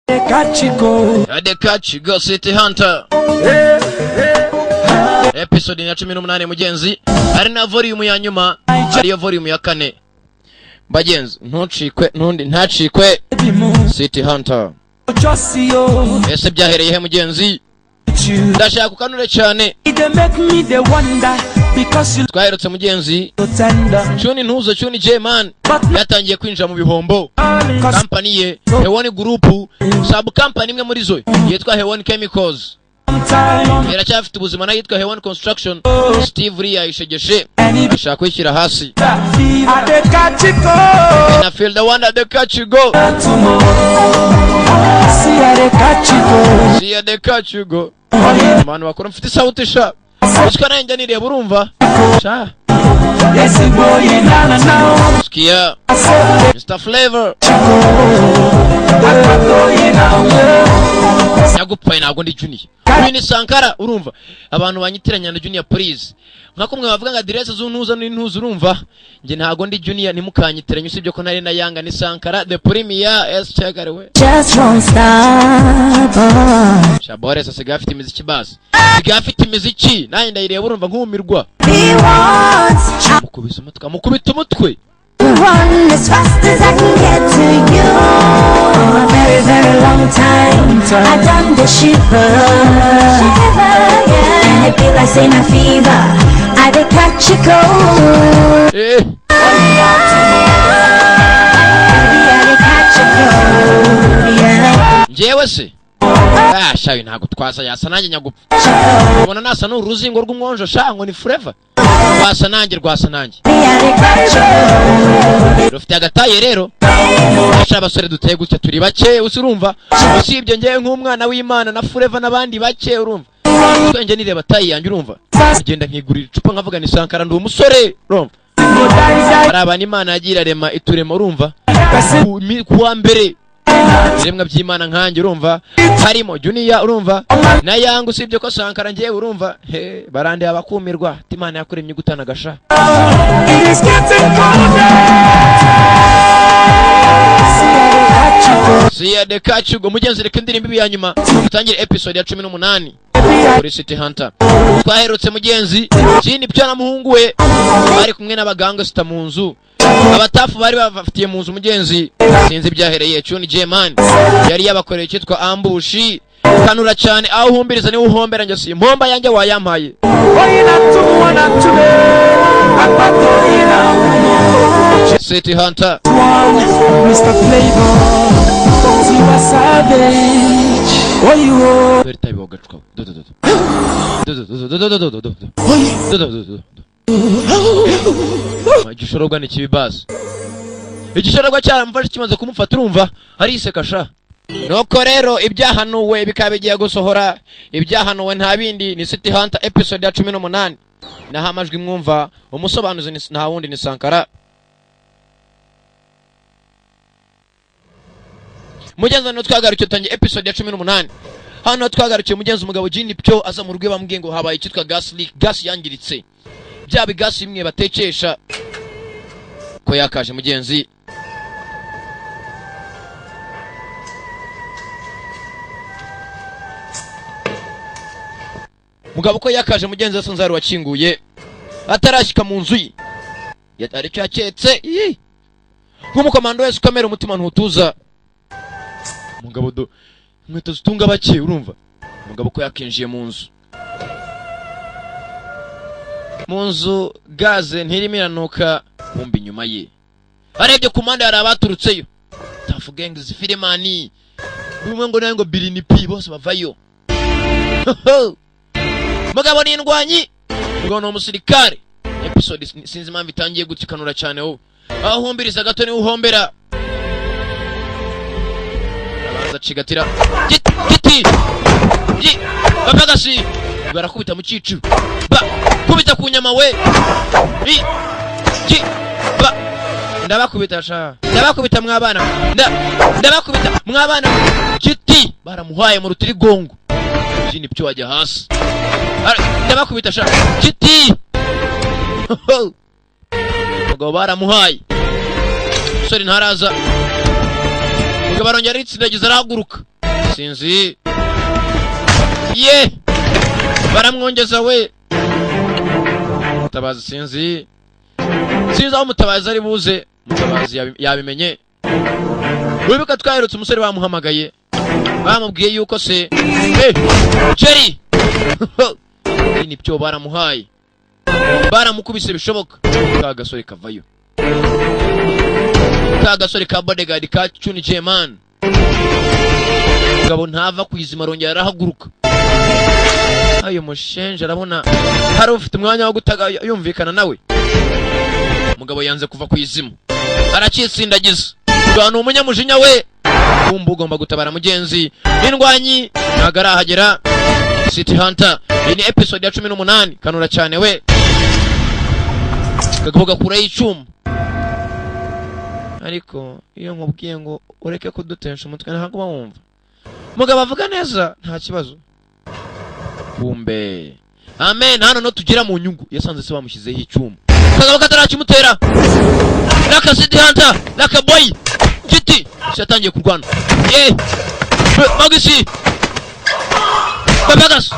The Catch Go City Hunter. Episode ya 18 mugenzi. Ari na volume ya nyuma, ariyo volume ya 4. Bagenzi, ntacikwe City Hunter. Ese byahereye he mugenzi? Ndashaka kukanure cyane. Twaherutse mugenzi. Chuni ntuzo Chuni J-Man yatangiye kwinjira mu bihombo. Company ye Hewani Group, sub company imwe muri zo yitwa Hewani Chemicals. Yaracyafite ubuzima na yitwa Hewani Construction. Steve Lee yayishegeshe ashaka kwishyira hasi. Na feel the one at the catch you go. See at the catch you go. Manu wakora mfite sauti sha. Ushika nanje nireba urumva. Sha. Skia. Mr. Flavor. Nyagupaye ntabwo ndi Junior. Uyu ni Sankara urumva. Abantu banyitiranya na Junior please. Nkako mwe bavuga ngo address z'untuza n'intuza urumva. Nge ntabwo ndi Junior nimukanyitiranya usibye ko nari na Yanga ni Sankara the premier S chagarewe. Just won't stop. Shabore sasa gafite imiziki basi. Gafite imiziki naye ndayireba urumva nkumirwa. Mukubita umutwe. Run as fast as I can get to you. A very, very long time I done the shiver, yeah. And it feel like saying a fever. I did catch a cold. Baby, I did catch a cold, yeah. Jewe se shayo ntago twaza yasa nanjye nyagupfa. Ubona nasa n'uruzingo rw'umwonjo shango ni forever. Rwasa nanjye rufite agataye rero. Asha abasore duteye gutya turi bake usirumva. Usibye ngiye nk'umwana w'Imana na forever nabandi bake urumva. Twenge nireba tayi yanjye urumva. Agenda nkigurira icupa nkavuga ni Sankara ndi umusore urumva. Arabana Imana yagira rema iturema urumva. Kuwa mbere iremwa by'Imana nkanjye urumva harimo Junior urumva na Yanga usibye ko Sankara ngiye urumva barande abakumirwa Imana yakuremye gutana gasha. See the catch you go mugenzi reka indirimbo ya nyuma tutangire episode ya 18 kuri City Hunter. Twaherutse mugenzi Jini byo na muhungu we bari kumwe n'abaganga sita mu nzu. Abatafu bari bafitiye mu nzu mugenzi sinzi byahereye Chuni J-Man yari yabakoreye cyitwa ambushi kanura cyane aho humbiriza ni uhombera njye si impomba yanjye wayampaye. City Hunter Mr. Flavor you are savage oh you very type of gatchko Igishorogwa ni kibibazo. Igishorogwa cyaramfashe kimaze kumufata urumva ariseka sha. Noko rero ibyahanuwe bikabigiye gusohora. Ibyahanuwe nta bindi ni City Hunter episode ya 18. Naho amajwi mwumva umusobanuzi nta wundi ni Sankara. Mugenzi no twagarukiye tangiye episode ya 18. Hano twagarukiye mugenzi umugabo Jini Pyo aza mu rugwe bambwiye ngo habaye cyitwa gas leak, gas yangiritse. Bya bigasi imwe batekesha ko yakaje mugenzi. Mugabo ko yakaje mugenzi asanzari wakinguye atarashika mu nzu ye. Yatari cyaketse nk'umukomando wese ukamera umutima ntutuza. Mugabo do nkweto zitunga bake urumva. Mugabo ko yakinjiye mu nzu. Munzu gaze ntirimiranuka kumbi nyuma ye. Arebye kumanda yari abaturutseyo. Tafu gang zifirimani. Umwe ngo nango Billy P bose bavayo. Mugabo ni indwanyi. Ngo no musirikare. Episode sinzi impamvu itangiye gutsikanura cyane ho. Aho humbiriza gato ni uhombera. Abaza cigatira. Giti. Bapagasi. Barakubita mu ciciro. Kubita kunyama we. Ba. Ndabakubita sha. Ndabakubita mwabana. Ndabakubita mwabana. Giti baramuhaye mu rutirigongo. Jini Pyo ajya hasi. Ndabakubita sha. Giti. Mugabo baramuhaye. Sori ntaraza. Mugabo arongera itsindagiza arahaguruka. sinzi ye baramwongeza we Mutabazi sinzi aho Mutabazi ari buze Mutabazi yabimenye wibuka twaherutse umusore bamuhamagaye bamubwiye yuko se Jerry ni byo baramuhaye baramukubise bishoboka ka gasore kavayo ka gasore ka bodyguard ka Chuni Jeman ngabo ntava kwizima arongera arahaguruka ayo mushenje arabona hari ufite umwanya wo gutaga yumvikana nawe mugabo yanze kuva kwizima aracitsindagiza abantu umunyamujinya we kumba ugomba gutabara mugenzi n'indwanyi nagarahagera City Hunter ni episode ya 18 kanura cyane we kagavuga kure y'icuma ariko iyo nkubwiye ngo ureke kudutensha umutwe ntabwo bawumva mugabo avuga neza nta kibazo kumbe amen hano no tugira mu nyungu yasanze se bamushyizeho icuma kagabo kataracimutera Laka City Hunter Laka boy kiti cyatangiye kurwana magisi babagas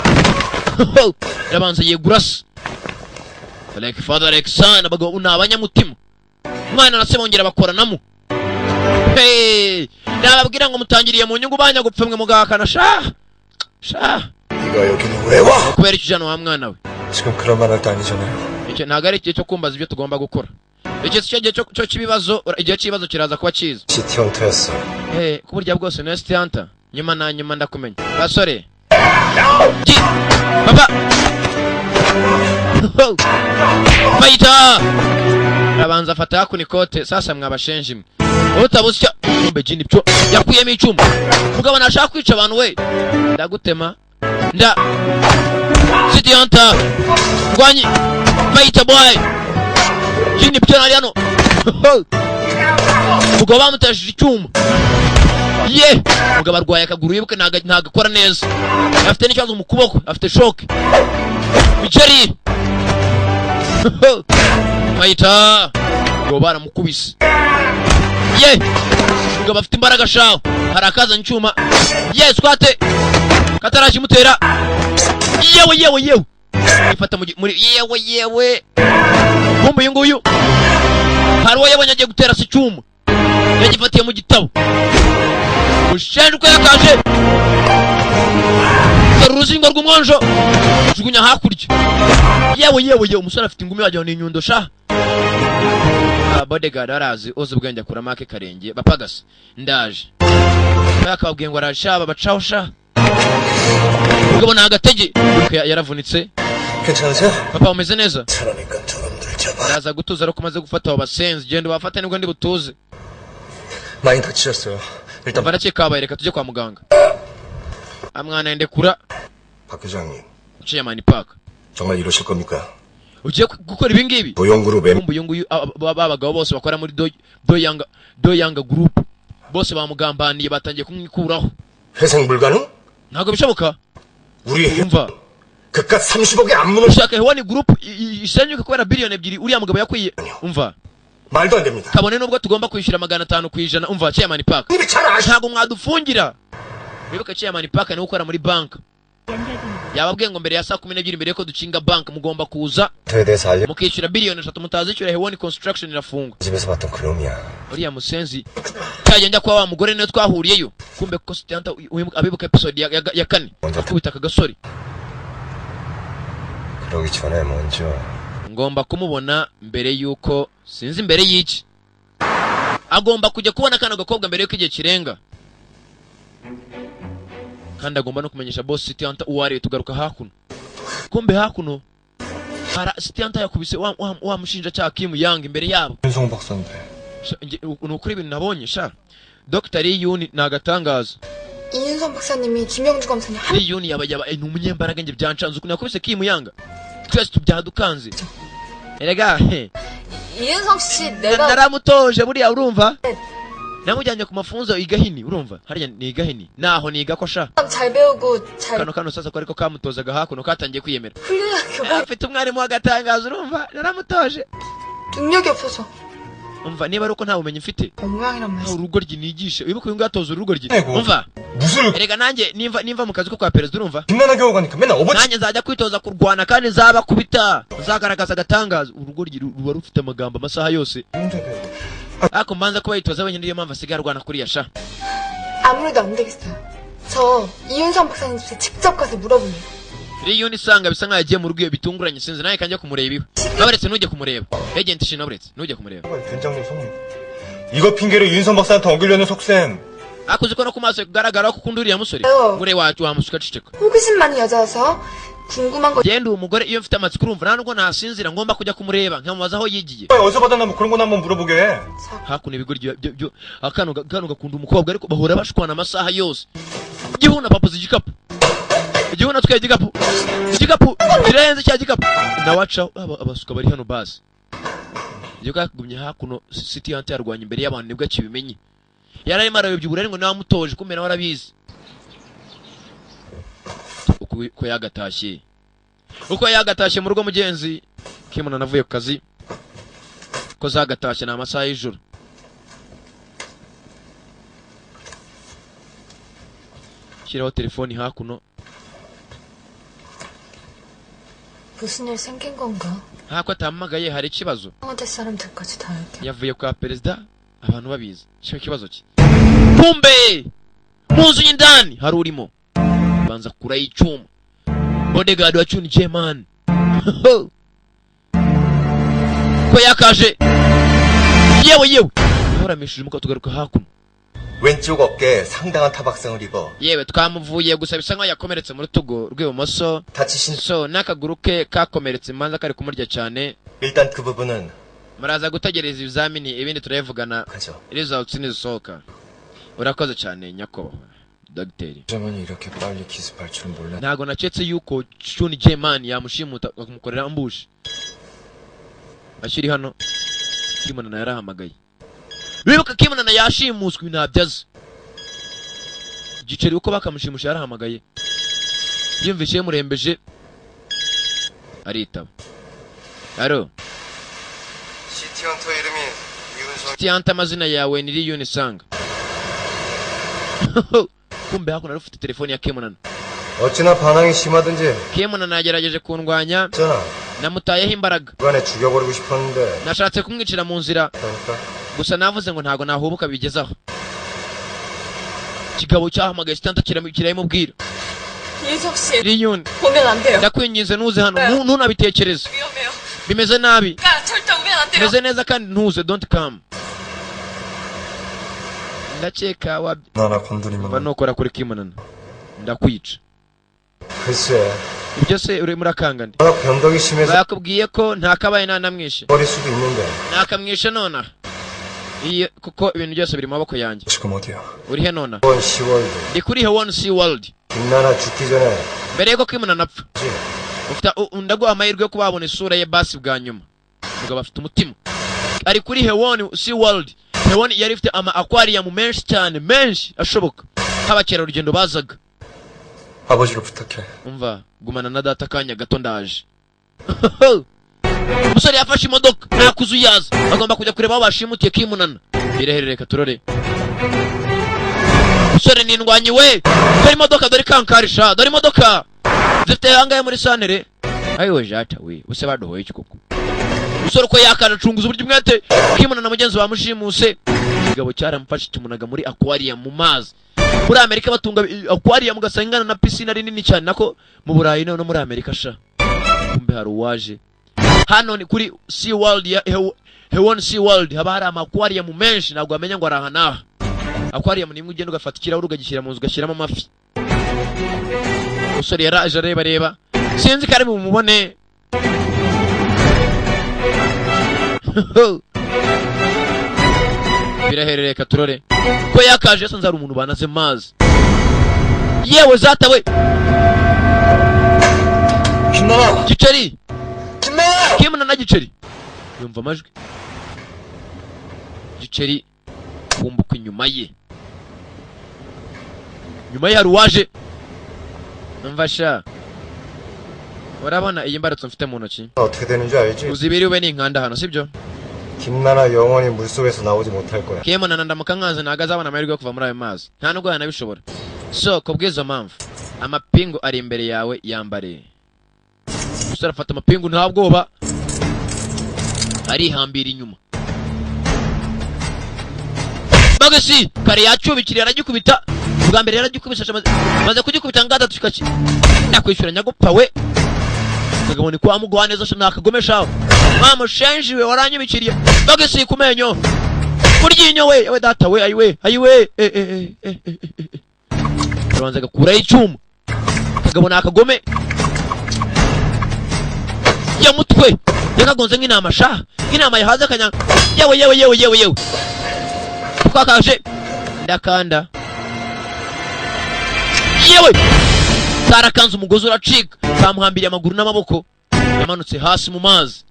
yabanza yegurasa like father like son abagabo unabanyamutima mwana nasebongera bakoranamo nababwira ngo mutangiriye mu nyungu banya gupfemwe mugahakana sha 이거 여기는 왜 와? kubera ikijano wa mwana we 지금 그런 말 할 때 아니잖아요. icyo ntago ari igihe cyo kumbaza ibyo tugomba gukora igihe cyo kibibazo igihe kibazo kiraza kuba cyiza City Hunter였어. ku buryo bwose ni City Hunter nyuma na nyuma ndakumenya basore baba Fighter abanza afata hakuni kote sasa mwabashenje imwe utabusya kumbe jini byo yakuyemo icuma mugabo nashaka kwica abantu we ndagutema City Hunter rwanyi Fighter boy jini byo nari hano mugabo bamutashije icyuma mugabo arwaye akaguru yibuke ntagakora neza afite n'ikibazo mu kuboko afite shock Jerry Fighter ngo baramukubise mugabo afite imbaraga shaho harakazanye icyuma squat katarashimutera yewe ifata muri yewe kumbe uyu nguyu hari uwo yabonye agiye gutera se icyuma yagifatiye mu gitabo ushenje uko yakaje uruzingo rw'umwanjo jugunya hakurya yewe umusore afite ingumi wagira ni inyundo sha bodyguard arazi oze ubwenge akura make karenge bapagase ndaje yakabwiye ngo arashaba bacaho sha ubwo nta gatege yaravunitse 괜찮으세요? papa umeze neza 잘하니까 저놈들 잡아. naza gutuza ariko maze gufata abo basenzi genda bafate nibwo ndi butuze 많이 다치셨어요. 일단 barakekabaye reka tujye kwa muganga amwana endekura 박 회장님. Chairman Park 정말 이러실 겁니까? ugiye gukora ibi ngibi 도용그룹 kumbe uyu nguyu abagabo bose bakora muri doyanga group bose bamugambaniye batangiye kumwikuraho 회생 불가능? ntago bishoboka 우리 umva 그깟 30억에 안 무너. ushaka hewani group isenyuka kubera billion 2 uriya mugabo yakwiye umva 말도 안 됩니다. kabone nubwo tugomba kwishyura 500 kwijana umva Chairman Park 님이 잘 아시. ntago mwadufungira bibuka Chairman Park ni ukora muri bank yababwiye ngo mbere ya saa 12 mbere ko ducinga bank mugomba kuza 저에 대해서 알려. mukishyura billion 3 mutazishyura hewani construction irafungwa 집에서 봤던 그놈이야. uriya musenzi cyagenda kwa wa mugore niwe twahuriyeyo kumbe ko City abibuka episode ya 4 akubita akagasori 그러기 전에 먼저 ngomba kumubona mbere yuko sinzi mbere y'iki agomba kujya kubona kana gakobwa mbere yuko igihe kirenga kandi agomba no kumenyesha boss City Hunter uwari tugaruka hakuno kumbe hakuno para City Hunter yakubise wa mushinja cya Kim Yang imbere yabo 윤성 박사인데. nukuri ibintu nabonye sha Dr. Lee Yun nagatangaza 이윤성 박사님이 김영주 검사님 Lee Yun yaba ni umunyembaraga nge byancanze ukuntu yakubise Kim Yang twese tubyadukanze erega 이윤성 씨 내가 naramutoje buriya urumva namujyanye ku mafunzo igahini urumva hariya ni igahini naho niga ko sha 잘 배우고 잘 kano sasa ko ariko kamutozaga hakuno katangiye kwiyemera 훈련학교 afite umwarimu wagatangaza urumva naramutoje 능력이 없어서 umva niba ari uko nta bumenyi mfite 엉망이란 말씀. urugo ryinisha wibuka uyu nguyu atoza urugo ryi 아이고. umva 무술 erega nanjye nimva mu kazi ko kwa perezida urumva 김나나 교우 가니까 맨날 어버치 nanjye nzajya kwitoza kurwana kandi nzabakubita nzagaragaza agatangaza urugo ryi ruba rufite amagambo amasaha yose ariko mbanza kuba yitoza wenyine niyo mpamvu asigaye arwana kuriya sha 아무래도 안 되겠어요. 저 이윤성 박사님 집에 직접 가서 물어볼래요. riyuni isanga bisa nkaho yagiye mu rugo iyo bitunguranye sinzi nawe kanjya kumureba iwe nabaretse ntujye kumureba agent shi nabaretse ntujye kumureba 된장님 성님 이거 핑계로 윤선 박사한테 엉기려는 속셈 akuzi ko no ku maso kugaragara ko ukunda uriya musore ngure wacu wamusuka ciceka 호기심 많은 여자여서 궁금한 거 genda uwo mugore iyo mfite amatsiko urumva nta nubwo nasinzira ngomba kujya kumureba nkamubaza aho yigiye 어디서 받았나 뭐 그런 건 한번 물어보게 hakuno ibigori byo akano gakunda umukobwa ariko bahora bashwana amasaha yose igihuna papa zigikapu igihuna twaye igikapu kirenze cya gikapu nawaca abasuka bari hano basi iyo kagumye hakuno city yante yarwanya imbere y'abantu nibwo akibimenye yarari marayobye ubure ngo namutoje kumera warabizi uko yagatashye mu rugo mugenzi kimuna navuye ku kazi ko zagatashye na amasaha y'ijoro shyiraho telefoni hakuno 무슨 일 생긴 건가? hako atampamagaye hari ikibazo 청와대 사람들까지 다 알게. yavuye kwa perezida abantu babizi cyo kibazo ki kumbe munzu y'indani hari urimo banza kurayo icyuma bodyguard wa Chun Jae-man ko yakaje yewe horamishije umuko tugaruka hakuno 왼쪽 어깨에 상당한 타박상을 입어 yewe twamuvuye gusa bisa nkaho yakomeretse mu rutugu rw'ibumoso 다치신 so n'akaguru ke kakomeretse imanza kari kumurya cyane 일단 그 부분은 muraza gutegereza ibizamini ibindi turayivugana 가죠 results nizisohoka urakoze cyane nyakubahwa dogiteri 자만이 이렇게 빨리 기습할 줄은 몰랐 ntago naketse yuko Chun Jae-man yamushimuta akamukorera ambushi ashiri hano Kimonana yarahamagaye wibuka Kimonana yashimuswe ntabyaza igiceri uko bakamushimusha yarahamagaye yumvise murembeje aritaba aro 시티헌터 이름이 이윤성 Tianta amazina yawe ni Riyuni Sanga kumbe hakuno rufite telefoni ya Kimonana 어찌나 반항이 심하든지 Kimonana yagerageje kundwanya 있잖아 namutayeho imbaraga 그간에 죽여버리고 싶었는데 nashatse kumwicira mu nzira 그러니까 gusa navuze ngo ntago nahubuka bigezaho kigabo cyahamagaye sitanta kirayimubwira 이윤석 씨 Riyuni 보면 안 돼요. ndakwinginze ntuze hano ntunabitekereze 위험해요. bimeze nabi 그러니까 절대 오면 안 돼요. bimeze neza kandi ntuze don't come ndakeka 나나 mva 건드리면 nukora kuri Kimonana ndakwica 글쎄 ibyo se uri murakangane 워낙 변덕이 심해서 bakubwiye ko ntakabaye nanamwishe 버릴 수도 있는데 nakamwishe nonaha iyo kuko ibintu byose biri mu maboko yanjye 지금 어디야 uri he nona 이번 10월도 ndi kuri Hewon Sea World 김나나 죽기 전에 mbere yuko Kimonana apfa 그지? ufite ndaguha amahirwe yo kubabona isura ye basi bwa nyuma mugabo afite umutima ari kuri Hewon Sea World Hewon yari ifite ama aquarium menshi cyane menshi ashoboka nk'abakerarugendo bazaga 아버지를 부탁해 umva gumana na data kanya gato ndaje umusore yafashe imodoka nakuzuyaza agomba kujya kureba aho bashimutiye Kimonana bireherereka turore umusore nindwanyi we dore imodoka dore kankarisha dore imodoka zifite hangaye muri santere ayiwe jata we use badohoye iki koko umusore uko yakanacunguza uburyo umwete Kimonana mugenzi bamushimuse igabo cyaramufashe kimunaga muri aquarium mu mazi muri Amerika batunga aquarium ugasanga na piscine ari nini cyane nako mu Burayi no muri Amerika sha kumbe hari uwaje hano ni kuri Sea World ya Hewon Sea World haba hari ama aquarium menshi ntabwo amenya ngo arahana aquarium nimwe ugenda ugafata ikirahure ugagishyira mu nzu ugashyiramo amafi usore yaraje areba sinzi kare mumubone biraherereka turore ko yakaje yasanze hari umuntu banaze mazi yewe zatawe 김나나 giceri 김나나 Kimonana giceri yumva amajwi giceri kumbuka inyuma ye hari uwaje mfasha urabona iyi mbarutso mfite mu ntoki 어떻게 되는 줄 알지? uzibiri ube ni inkanda hano sibyo 김나나 영원히 물속에서 나오지 못할 거야. Kemona ndamuka nkaza ntago azabona amahirwe yo kuva muri ayo mazi nta nubwo yanabishobora. So kubw'izo mpamvu amapingu ari imbere yawe yambare. Umusore afata amapingu nta bwoba arihambira inyuma. Bagasi kare yacubikiriye aragikubita bwa mbere yaragikubisha maze kugikubita ngada tushikaki nakwishyura nyagopfa we kagaboni kwa mugwa neza shana kagomesha mama shenjiwe waranyibikiriye bagasi kumenyo kuryinyo we data we ayiwe tubanza gakura icyuma kagabona akagome ya mutwe yakagonze nk'inama sha nk'inama yahaze kanya yewe twakaje ndakanda yewe sarakanze umugozi uracika kamuhambiriye amaguru n'amaboko yamanutse hasi mu mazi.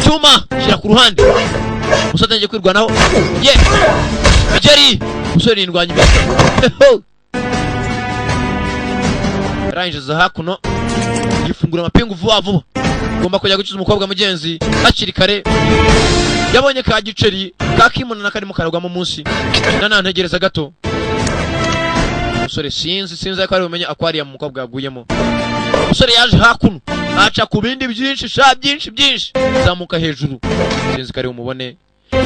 Cyuma shira ku ruhande musatangiye kwirwanaho Jerry musore indwanya rangiza hakuno yifungura amapingu vuba ngomba kujya gukiza umukobwa mugenzi hakiri kare yabonye ka giceri kakimuna nakari mu karagwa mu munsi nanantegereza gato musore sinzi ko ari umenye aquarium umukobwa yaguyemo. Musore yaje hakuno aca ku bindi byinshi byinshi zamuka hejuru sinzi ko ari umubone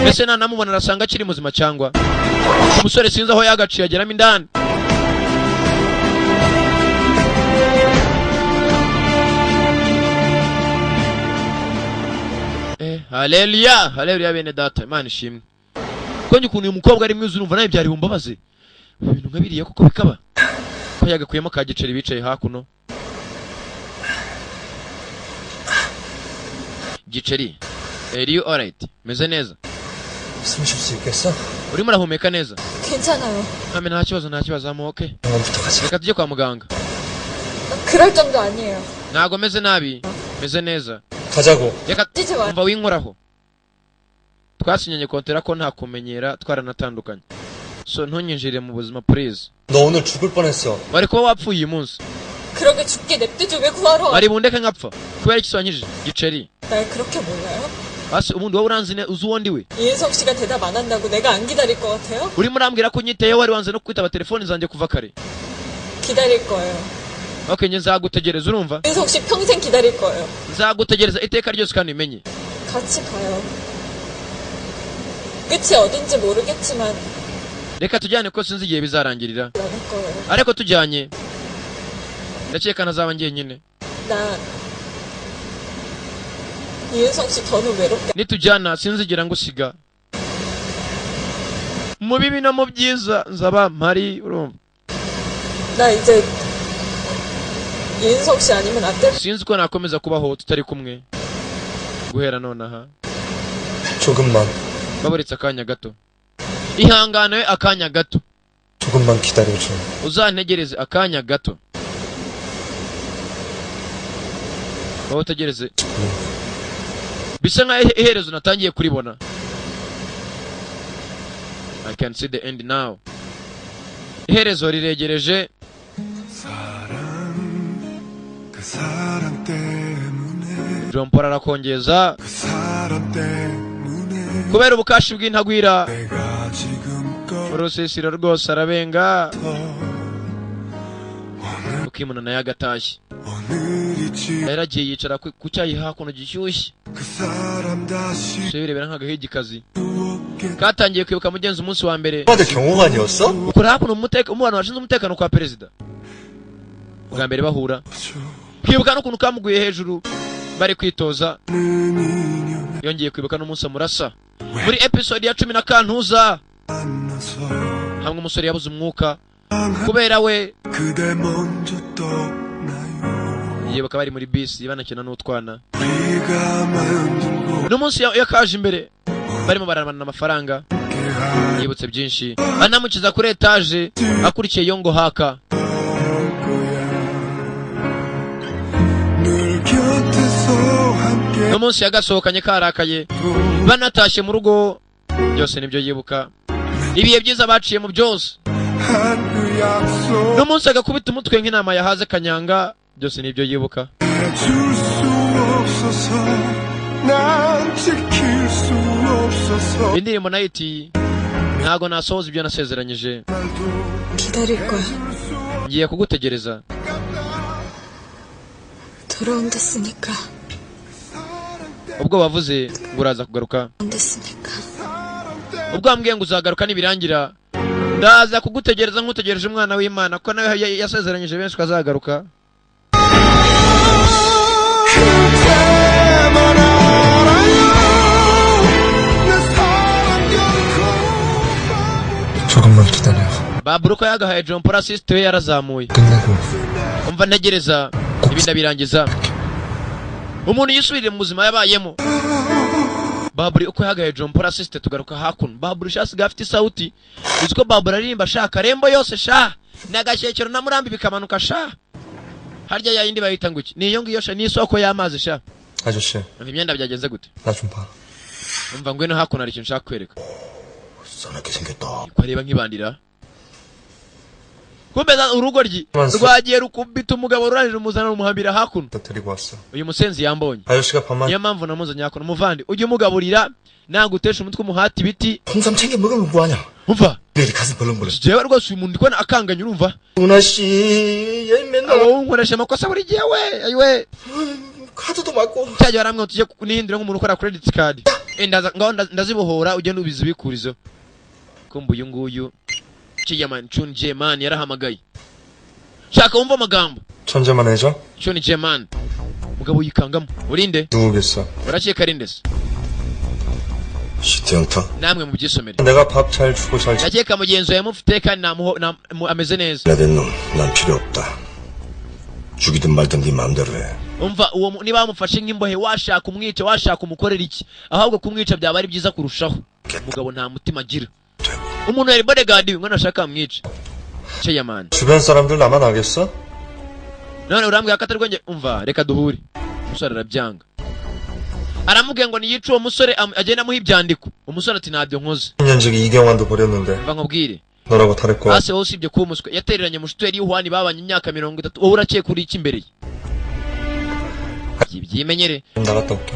ese namubona arasanga akiri muzima cyangwa umusore sinzi aho yagaciye ageramo indani. Haleluya bene data Imana ishimwe ko ukuntu uyu mukobwa ari mwiza urumva nawe byari bumbabaze ibintu nkabiriye koko bikaba ko yagakuyemo ka giceri bicaye hakuno. Giceri are you alright meze neza 숨쉴 수 있겠어? urimo urahumeka neza? 괜찮아요. ame nta kibazo amuke 병원부터 가자. reka tujye kwa muganga. 그럴 정도 아니에요. ntago meze nabi meze neza 가자고. reka 뛰지 마. umva winkoraho twasinyanye kontera ko nta kumenyera twaranatandukanye so ntunyinjire mu buzima please. 너 오늘 죽을 뻔했어. bari kuba wapfuye uyu munsi 그렇게 죽게 냅두죠. 왜 구하러 와? bari bundeke nkapfa kubera iki wanyije Giceri 날 그렇게 몰라요? basi ubundi wowe uranzi uzi uwo ndiwe 이은석 씨가 대답 안 한다고 내가 안 기다릴 것 같아요? urimo urambwira ko unyiteyeho wari wanze no kwitaba telefoni zanjye kuva kare. 기다릴 거예요. okay njye nzagutegereza urumva 이은석 씨 평생 기다릴 거예요. nzagutegereza iteka ryose kandi umenye. 같이 가요. 끝이 어딘지 모르겠지만 reka tujyane ko sinzi igihe bizarangirira 나갈 거예요. ariko tujyanye ndakeka ntazaba njyenyine. 나 이은석 씨 더는 외롭게 nitujyana sinzigera ngusiga mu bibi no mu byiza nzaba mpari urumva. 나 이제 이은석 씨 아니면 안 될. sinzi ko nakomeza kubaho tutari kumwe guhera nonaha. 조금만. baburitse akanya gato ihangane akanya gato 조금만 기다려줘. uzantegereze akanya gato wowe utegereze bisa nkaho iherezo natangiye kuribona. I can see the end now. iherezo riregereje. John Paul arakongeza kubera ubukashi bw'intagwira urusisiro rwose arabenga ukimuna nayo agatashye yaragiye yicara ku cyayi hakuno gishyushye birebera nk'agahigikazi katangiye kwibuka mugenzi umunsi wa mbere 오빠들 경호관이었어? ukora hakuno umubano washinze umutekano kwa perezida bwa mbere bahura kwibuka n'ukuntu kamuguye hejuru bari kwitoza yongeye kwibuka n'umunsi amurasa muri episode ya 10 na kantuza hamwe umusore yabuze umwuka kubera we yibuka bari muri bisi banakina n'utwana n'umunsi yakaje imbere barimo barabana amafaranga yibutse byinshi anamukiza kuri etage akurikiye yongo haka n'umunsi yagasohokanye karakaye banatashye mu rugo byose nibyo yibuka ibihe byiza baciye mu byose n'umunsi agakubita umutwe nk'inama yahaze kanyanga byose nibyo yibuka 난 지킬 수 없어서 indirimbo nayo iti ntago nasohoza ibyo nasezeranyije 기다릴 거야. ngiye kugutegereza 돌아온댔으니까. ubwo wavuze ngo uraza kugaruka 온댔으니까. ubwo wambwiye ngo uzagaruka nibirangira ndaza kugutegereza nk'utegereje umwana w'Imana ko nawe yasezeranyije benshi ko azagaruka 그때만 알아요 내 사랑 결코 조금만 기다려. babura uko yagahaye John Paul assist we yarazamuye 끝내고 umva ntegereza ibi ndabirangiza umuntu yisubirire mu buzima yabayemo baburi uko yagaye John Paul assist tugaruka hakuno baburi shasiga afite sauti uziko baburi aririmba shaka rembo yose sha nagashyekero na murambi bikamanuka sha harya yayindi bayita nguki niyo ngiyo sha nisoko y'amazi sha 아저씨 umva imyenda byagenze gute 나 좀 봐. umva ngwino hakuno ari ikintu nshaka kwereka 싸납게 생겼다. kwareba nkibandira kumbeza urugo ryi Manso. rwagiye rukubita umugabo ruranije umuzana umuhambira hakuno 나 데리고 왔어. uyu musenzi yambonye 아저씨가 밥만 niyo mpamvu namuzanye hakuno muvandi ujye umugaburira nagutesha umutwe umuhati ibiti 홍삼 챙겨 먹으면 뭐하냐? umva 내일 가슴 벌렁벌렁. jewe rwose uyu muntu ndikubona akanganye urumva 누나 씨, 얘 맨날 wowe unkoresha amakosa buri gihe we ayiwe 카드도 맞고. cyagiye waramwe tujye nihindura nk'umuntu ukora credit card ndaza ngaho ndazibohora ugende ubizibikurizo kumva uyu nguyu Chiyaman Chun Jeman yarahamagaye shaka wumva amagambo 천재 마네저? Chun Jeman mugabo yikangamo urinde 누구겠어? urakeka rinde se 시티형터. namwe mu byisomere 내가 밥 잘 주고 잘 ndakeka mugenzi wawe mufite kandi ameze neza 된 놈, 난 필요 없다. 죽이든 말든 네 마음대로 해. umva uwo niba bamufashe nk'imbohe washaka umwica washaka umukorera iki ahubwo kumwica byaba ari byiza kurushaho umugabo nta mutima agira umuntu yari bodyguard ngo nashaka amwica Chiyaman 주변 사람들 나만 알겠어? none urambwira ko atari rwenge umva reka duhure umusore arabyanga aramubwiye ngo niyice uwo musore agenda amuha ibyandiko umusore ati ntabyo nkoze 10년지기 이경환도 버렸는데 mva nkubwire 너라고 다랬고 hasi wowe usibye kuba umuswe yatereranye mushiteri y'uhwani babanye imyaka 30 wowe urakeye kuri iki imbere ye ibyimenyere 나갔다 올게.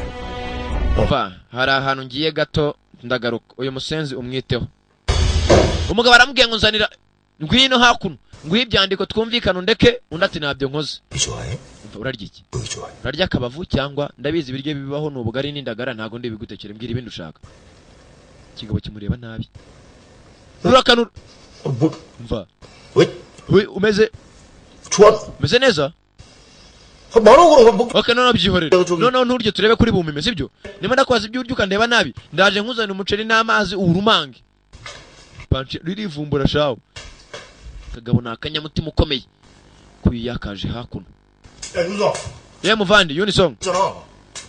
umva hari ahantu ngiye gato ndagaruka uyu musenzi umwiteho umugabo aramubwiye ngo nzanira ngwino hakuno nguhe ibyandiko twumvikana undeke undi ati ntabyo nkoze 좋아해? umva urarya iki 뭐 좋아해? urarya akabavu cyangwa ndabizi ibiryo bibaho ni ubugari n'indagara ntago ndibigutekere mbwira ibindi ushaka ikigabo kimureba nabi urakanura 뭐? umva 왜? we umeze neza 말하고 그런 거 okay none byihorere Jogi. none nturye turebe kuri bumime sibyo niba ndakwaza ibyo urya ukandeba nabi ndaje nkuzanira umuceri n'amazi urumange panche ririvumbura shawo kagabo nakanyamutima ukomeye kuyakaje hakuno 야 윤서 ye muvandi Unisong 있잖아.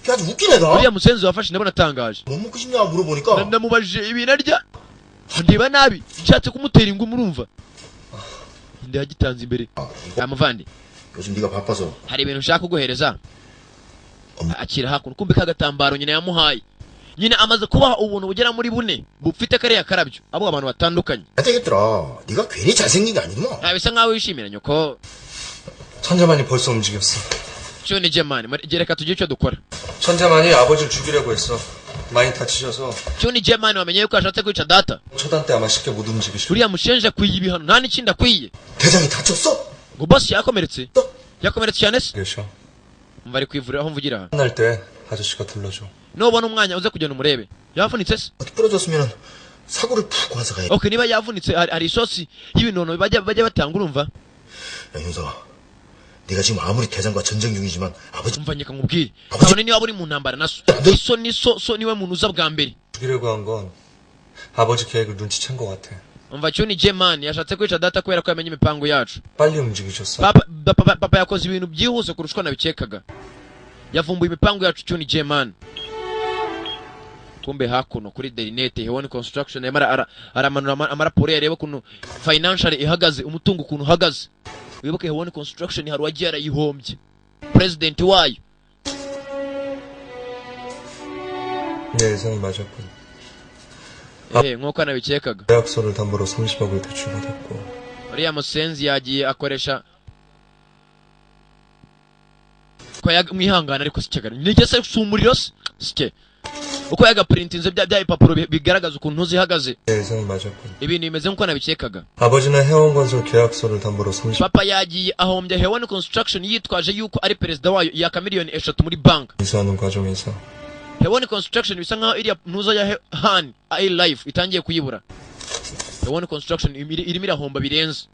걔 아주 웃긴 애다. uriya musenzi wafashe ndabona atangaje 뭐 먹고 싶냐 물어보니까 ndamubajije ibintu arya ndeba nabi nshatse kumutera ingumi urumva inda yagitanze imbere ya muvandi 요즘 네가 바빠서 hari ibintu ushaka kuguhereza akira hakuno kumbe kagatambaro nyina yamuhaye nyina amaze kubaha ubuntu bugera muri bune bufite kariya karabyo abo abantu batandukanye 안 되겠더라. 네가 괜히 잘생긴 게 아니구만. bisa nkaho wishimira nyoko 천재만이 벌써 움직였어. Chun Jeman gereka tujye icyo dukora 천재만이 아버지를 죽이려고 했어. 많이 다치셔서 Chun Jeman wamenye yuko ashatse kwica data 초단 때 아마 쉽게 못 움직이실. uriya mushenje akwiye ibihano nta n'ikindi akwiye 대장이 다쳤어? ngo boss yakomeretse yakomeretse cyane se 계셔. umva ari kwivurira aho mvugira aha 끝날 때 아저씨가 들러줘. nubona umwanya uze kugenda umurebe yavunitse se 어디 부러졌으면 사고를 푹 와서 가야. okay niba yavunitse hari isosi y'ibinono bajya batanga urumva 야 윤서, 네가 지금 아무리 대장과 전쟁 중이지만 아버지 umva nyeka nkubwire kabone niba uri mu ntambara naso so niwe muntu uza bwa mbere 죽이려고 한 건 아버지 계획을 눈치챈 것 같아. umva Chun Jeman yashatse kwica data kubera ko yamenye imipango yacu 빨리 움직이셨어. papa yakoze ibintu byihuse kurusha uko nabikekaga yavumbuye imipango yacu Chun Jeman kumbe hakuno kuri Derinete Hewani Construction aramanura amaraporo yareba ukuntu financial ihagaze umutungo ukuntu uhagaze wibuke Hewani Construction hari wagiye arayihombye president wayo 내 예상이 맞았군. nk'uko nabikekaga 계약서를 담보로 30억을 대출받았고 uriya musenzi yagiye akoresha ko mwihangana ariko sikegara nige se sumuriro sike uko yagaprintinze bya ipapuro bigaragaza ukuntu ntuzihagaze 예상이 맞았군. ibintu bimeze nkuko nabikekaga 아버지는 해원건설 계약서를 담보로 30만 papa yagiye ahombya Hewani Construction yitwaje yuko ari perezida wayo yaka miliyoni 3 muri bank 인수하는 과정에서 Hewani Construction bisa nkaho iriya ntuza ya Han Air Life itangiye kuyibura Hewani Construction irimo irahomba birenze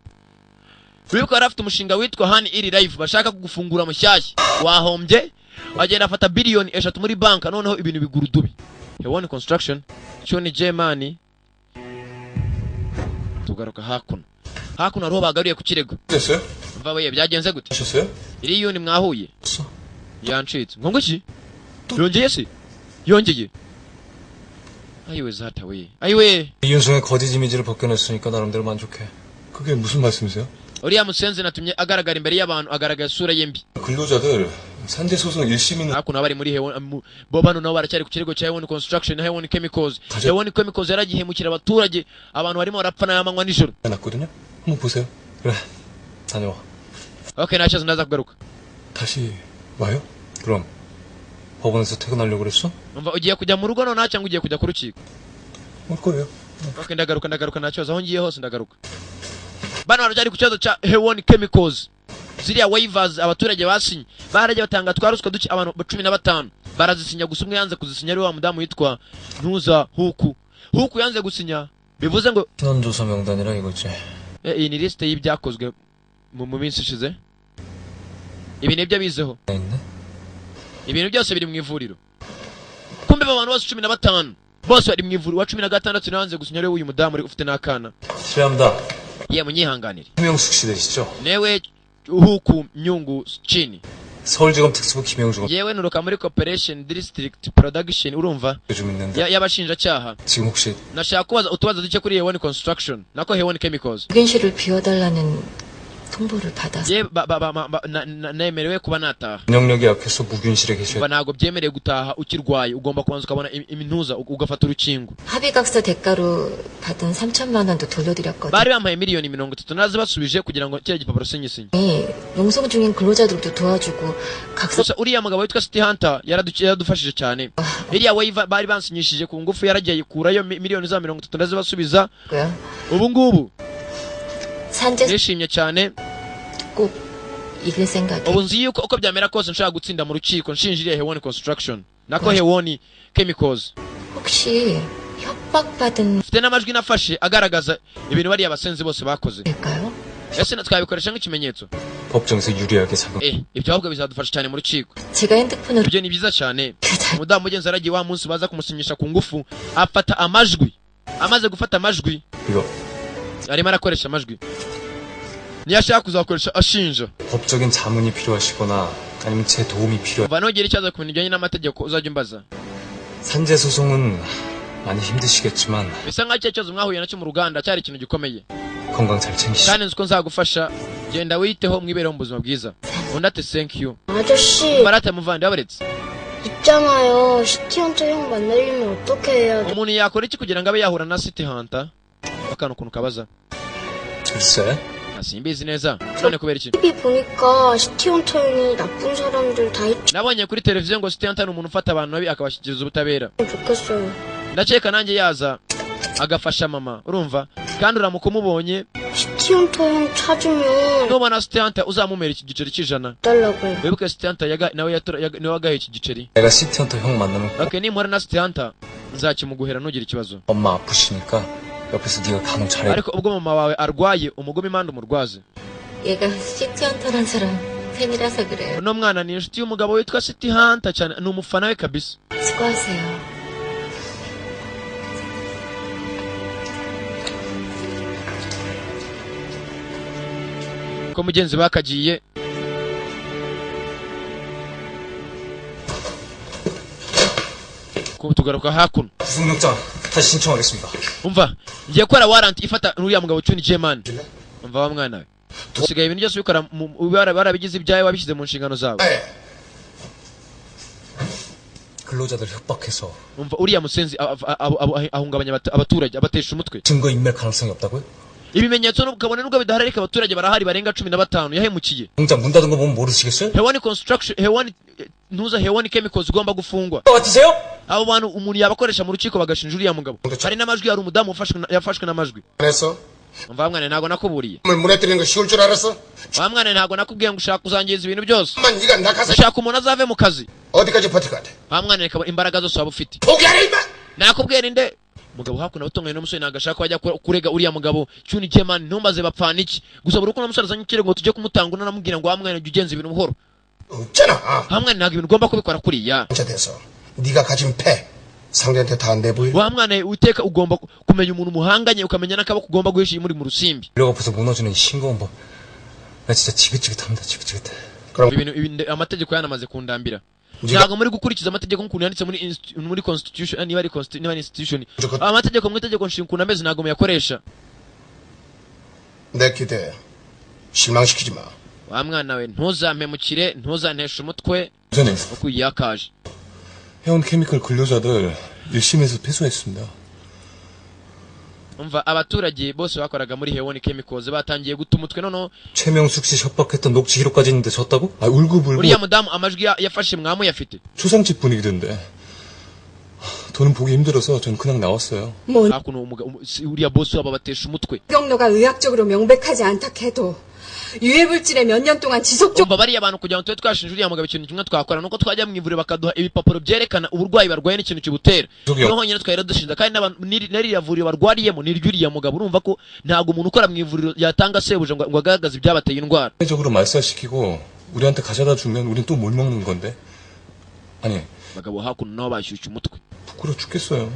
Wibuka yari afite umushinga witwa Han Air Life bashaka kugufungura mushyashya wahombye agenda afata biliyoni 3 muri bank noneho ibintu bigurudubi Hewani Construction cyo ni Germany tugaruka hakuno ariho bagariye ku kirego 됐어요? mva we byagenze gute 하셨어요? iri yuni mwahuye 없어. yancitse ngo iki yongeye se yongeye ayiwe zata we ayiwe 이윤성의 거짓 이미지를 벗겨냈으니까 나름대로 만족해. 그게 무슨 말씀이세요? uriya musenzi natumye agaragara imbere y'abantu agaragara isura ye mbi 근로자들 산재 소송 1심이나 hakuno bari muri bo bano nabo baracyari ku kirego cya Hewani Construction na Hewani Chemicals Hewani Chemicals yaragihemukira abaturage abantu barimo barapfa n'amanywa nijoro 났거든요. 한번 보세요. 그래. 다녀와. okay nachaza ndaza kugaruka 다시 와요? 그럼 법원에서 퇴근하려고 그랬어? umva ugiye kujya mu rugo none cyangwa ugiye kujya ku rukiko 올 거예요. okay ndagaruka nachoza aho ngiye hose ndagaruka bano baracyari ku kibazo cya Hewani Chemicals ziriya waivers abaturage basinye baraje batanga twaruswa duki abantu 15 barazisinya gusa umwe yanze kuzisinya ari wa mudamu yitwa Ntuza Huku yanze gusinya bivuze ngo 신원조사 명단이라 이거지. iyi ni liste y'ibyakozwe mu minsi ishize ibi nibyo bizeho 있네. ibintu byose biri mu ivuriro kumbe abantu bose 15 bose bari mu ivuriro wa 16 nanze gusinya ari uyu mudamu uri ufite nakana 실례합니다. ye munyihanganire 김영숙 씨 되시죠? newe Huku Myungu chini 서울지검 특수부 김영숙 yewe nuruka muri Corporation District Production urumva 요즘 있는데 y'abashinjacyaha 지금 혹시 nashaka kubaza utubazo duke kuri Hewani Construction nako Hewani Chemicals 묵인실을 비워달라는 통보를 받아서 ye nemerewe kuba nataha 면역력이 약해서 무균실에 계셔야 ntabwo byemerewe gutaha ukirwaye ugomba kubanza ukabona imintuza ugafata urukingo 합의각서 대가로 받은 3천만 원도 돌려드렸거든. bari bampaye miliyoni 30 nazo basubije kugira ngo kiriya gipapuro sinyisinye 농성 중인 근로자들도 도와주고 각서 gusa uriya mugabo witwa City Hunter yaradufashije cyane iriya waiver bari bansinyishije ku ngufu yaragiye yikurayo miliyoni za 30 nazo basubiza 고요. ubu ngubu 산재 nishimye cyane 꼭 이길 생각에 ubu nzi yuko uko byamera kose nshaka gutsinda mu rukiko nshinjiriye Hewani Construction nako Hewani Chemicals 혹시 협박받은 mfite n'amajwi nafashe agaragaza ibintu bari abasenzi bose bakoze 일까요? ese twabikoresha nk'ikimenyetso 법정에서 유리하게 작업. ibyo ahubwo bizadufasha cyane mu rukiko 제가 핸드폰으로 ibyo ni byiza cyane 잘 umudamu mugenzi aragiye wa munsi baza kumusinyisha ku ngufu afata amajwi amaze gufata amajwi 이거 arimo arakoresha amajwi niyashaka kuzakoresha ashinja 법적인 자문이 필요하시거나 아니면 제 도움이 필요해. kuva nogera ikibazo ku bintu bijyanye n'amategeko uzajya umbaza 산재 소송은 많이 힘드시겠지만 bisa nk'aho icyo kibazo mwahuye nacyo mu ruganda cyari ikintu gikomeye 건강 잘 챙기시고 kandi nzi ko nzagufasha genda witeho mwibereho mu buzima bwiza undi ati thank you 아저씨 marate muvandi wabaretse 있잖아요. 시티헌터 형 만나려면 어떻게 해야 돼? umuntu yakora iki kugira ngo abe yahura na City Hunter akantu ukuntu kabaza 글쎄 simbizi neza none kubera iki TV 보니까 시티헌터 형이 나쁜 사람들 다 nabonye kuri televiziyo ngo City Hunter ni umuntu ufata abantu babi akabashyikiriza ubutabera 했으면 좋겠어요. ndakeka nanjye yaza agafasha mama urumva kandi uramuka umubonye 시티헌터 형 찾으면 nubona City Hunter uzamumera iki giceri cy'ijana 달라고요. wibuke City Hunter nawe wagaye iki giceri 내가 시티헌터 형 만나면 okay nimpora na City Hunter nzakimuguhera ntugire ikibazo 엄마 아프시니까 옆에서 네가 간호 잘해. ariko ubwo mama wawe arwaye umugome impande umurwaze 얘가 시티헌터란 사람 팬이라서 그래요. uno mwana ni inshuti y'umugabo witwa City Hunter cyane ni umufana we kabisa 수고하세요. ko mugenzi bakagiye ko tugaruka hakuno 구속영장 다시 신청하겠습니다. umva ngiye gukora warrant ifata uriya mugabo Chuni Jeman umva wa mwana we usigaye ibintu byose ubikora barabigize ibyawe wabishyize mu nshingano zawe 근로자들 협박해서 umva uriya musenzi ahungabanya abaturage abatesha umutwe 증거 인멸 가능성이 없다고요? ibimenyetso n'ukabone nubwo bidahari ariko abaturage barahari barenga 15 yahemukiye. 공장 문 닫은 거 보면 모르시겠어요? Hewani construction hewani ntuza hewani chemicals igomba gufungwa. 같으세요? Abo bantu umuntu yabakoresha mu rukiko bagashinja uriya mugabo. Hari n'amajwi yari umudamu yafashwe n'amajwi. 그래서 Umva mwana ntago nakuburiye. 물 무너뜨리는 거 쉬울 줄 알았어? Wa mwana ntago nakubwiye ngo ushaka kuzangiza ibintu byose. 엄마 네가 nakasa Ushaka umuntu azave mu kazi. 어디까지 버틸 것 같아? Wa mwana reka imbaraga zose waba ufite. 포기하라 임마! Nakubwira inde mugabo hakuno batonganye n'umusore nagashaka wajya kurega uriya mugabo Chuni Jeman ntumbaze bapfana iki gusa buri uko namusore azanye ikirego tujye kumutanga unamubwira ngo wamwana ugenza ibintu buhoro. 없잖아. Hamwe ntago ibintu ugomba kubikora kuriya. 진짜 돼서 네가 가진 패 상대한테 다 내보여. Wa mwana uteka ugomba kumenya umuntu muhanganye ukamenya nakaba kugomba guhisha muri mu rusimbi. 이러고 앞에서 무너지는 싱거운 법. 나 진짜 지긋지긋합니다. 지긋지긋해. 그럼 Ibintu amategeko yanamaze kundambira. Ntago muri gukurikiza amategeko nk'ukuntu yanditse muri constitution niba ari institution. Amategeko mu itegeko nshinga ameze ntago muyakoresha. 내 기대 실망시키지 마. Wa mwana we ntuzampemukire ntuzantesha umutwe 전에 uko yakaje. 해운 케미컬 근로자들 1심에서 패소했습니다. Umva abaturage bose bakoraga muri Hewoni Chemicals batangiye guta umutwe nono. 최명숙 씨 협박했던 녹취 기록까지 있는데 졌다고? 아 울고불고. Uriya mudamu amajwi yafashe mwamu yafite. 초상집 분위기던데. 돈은 보기 힘들어서 전 그냥 나왔어요. 뭐 Hakuno uriya boss waba batesha umutwe. 경로가 의학적으로 명백하지 않다 해도 유해물질에 몇 년 동안 지속적 Umva bariya abantu kugira ngo tube twashinja uriya mugabo ikintu kimwe twakora nuko twajya mu ivuriro bakaduha ibipapuro byerekana uburwayi barwaye n'ikintu kibutera. Tugyo. Noho nyine twahera dushinja kandi n'iriya vuriro barwariyemo n'iryuriya mugabo urumva ko ntago umuntu ukora mu ivuriro yatanga sebuje ngo agaragaze ibyabateye indwara. 적으로 말살시키고 우리한테 가져다 주면 우린 또 뭘 먹는 건데? 아니 Bagabo hakuno nabo bashyushye umutwe. 부끄러워 죽겠어요.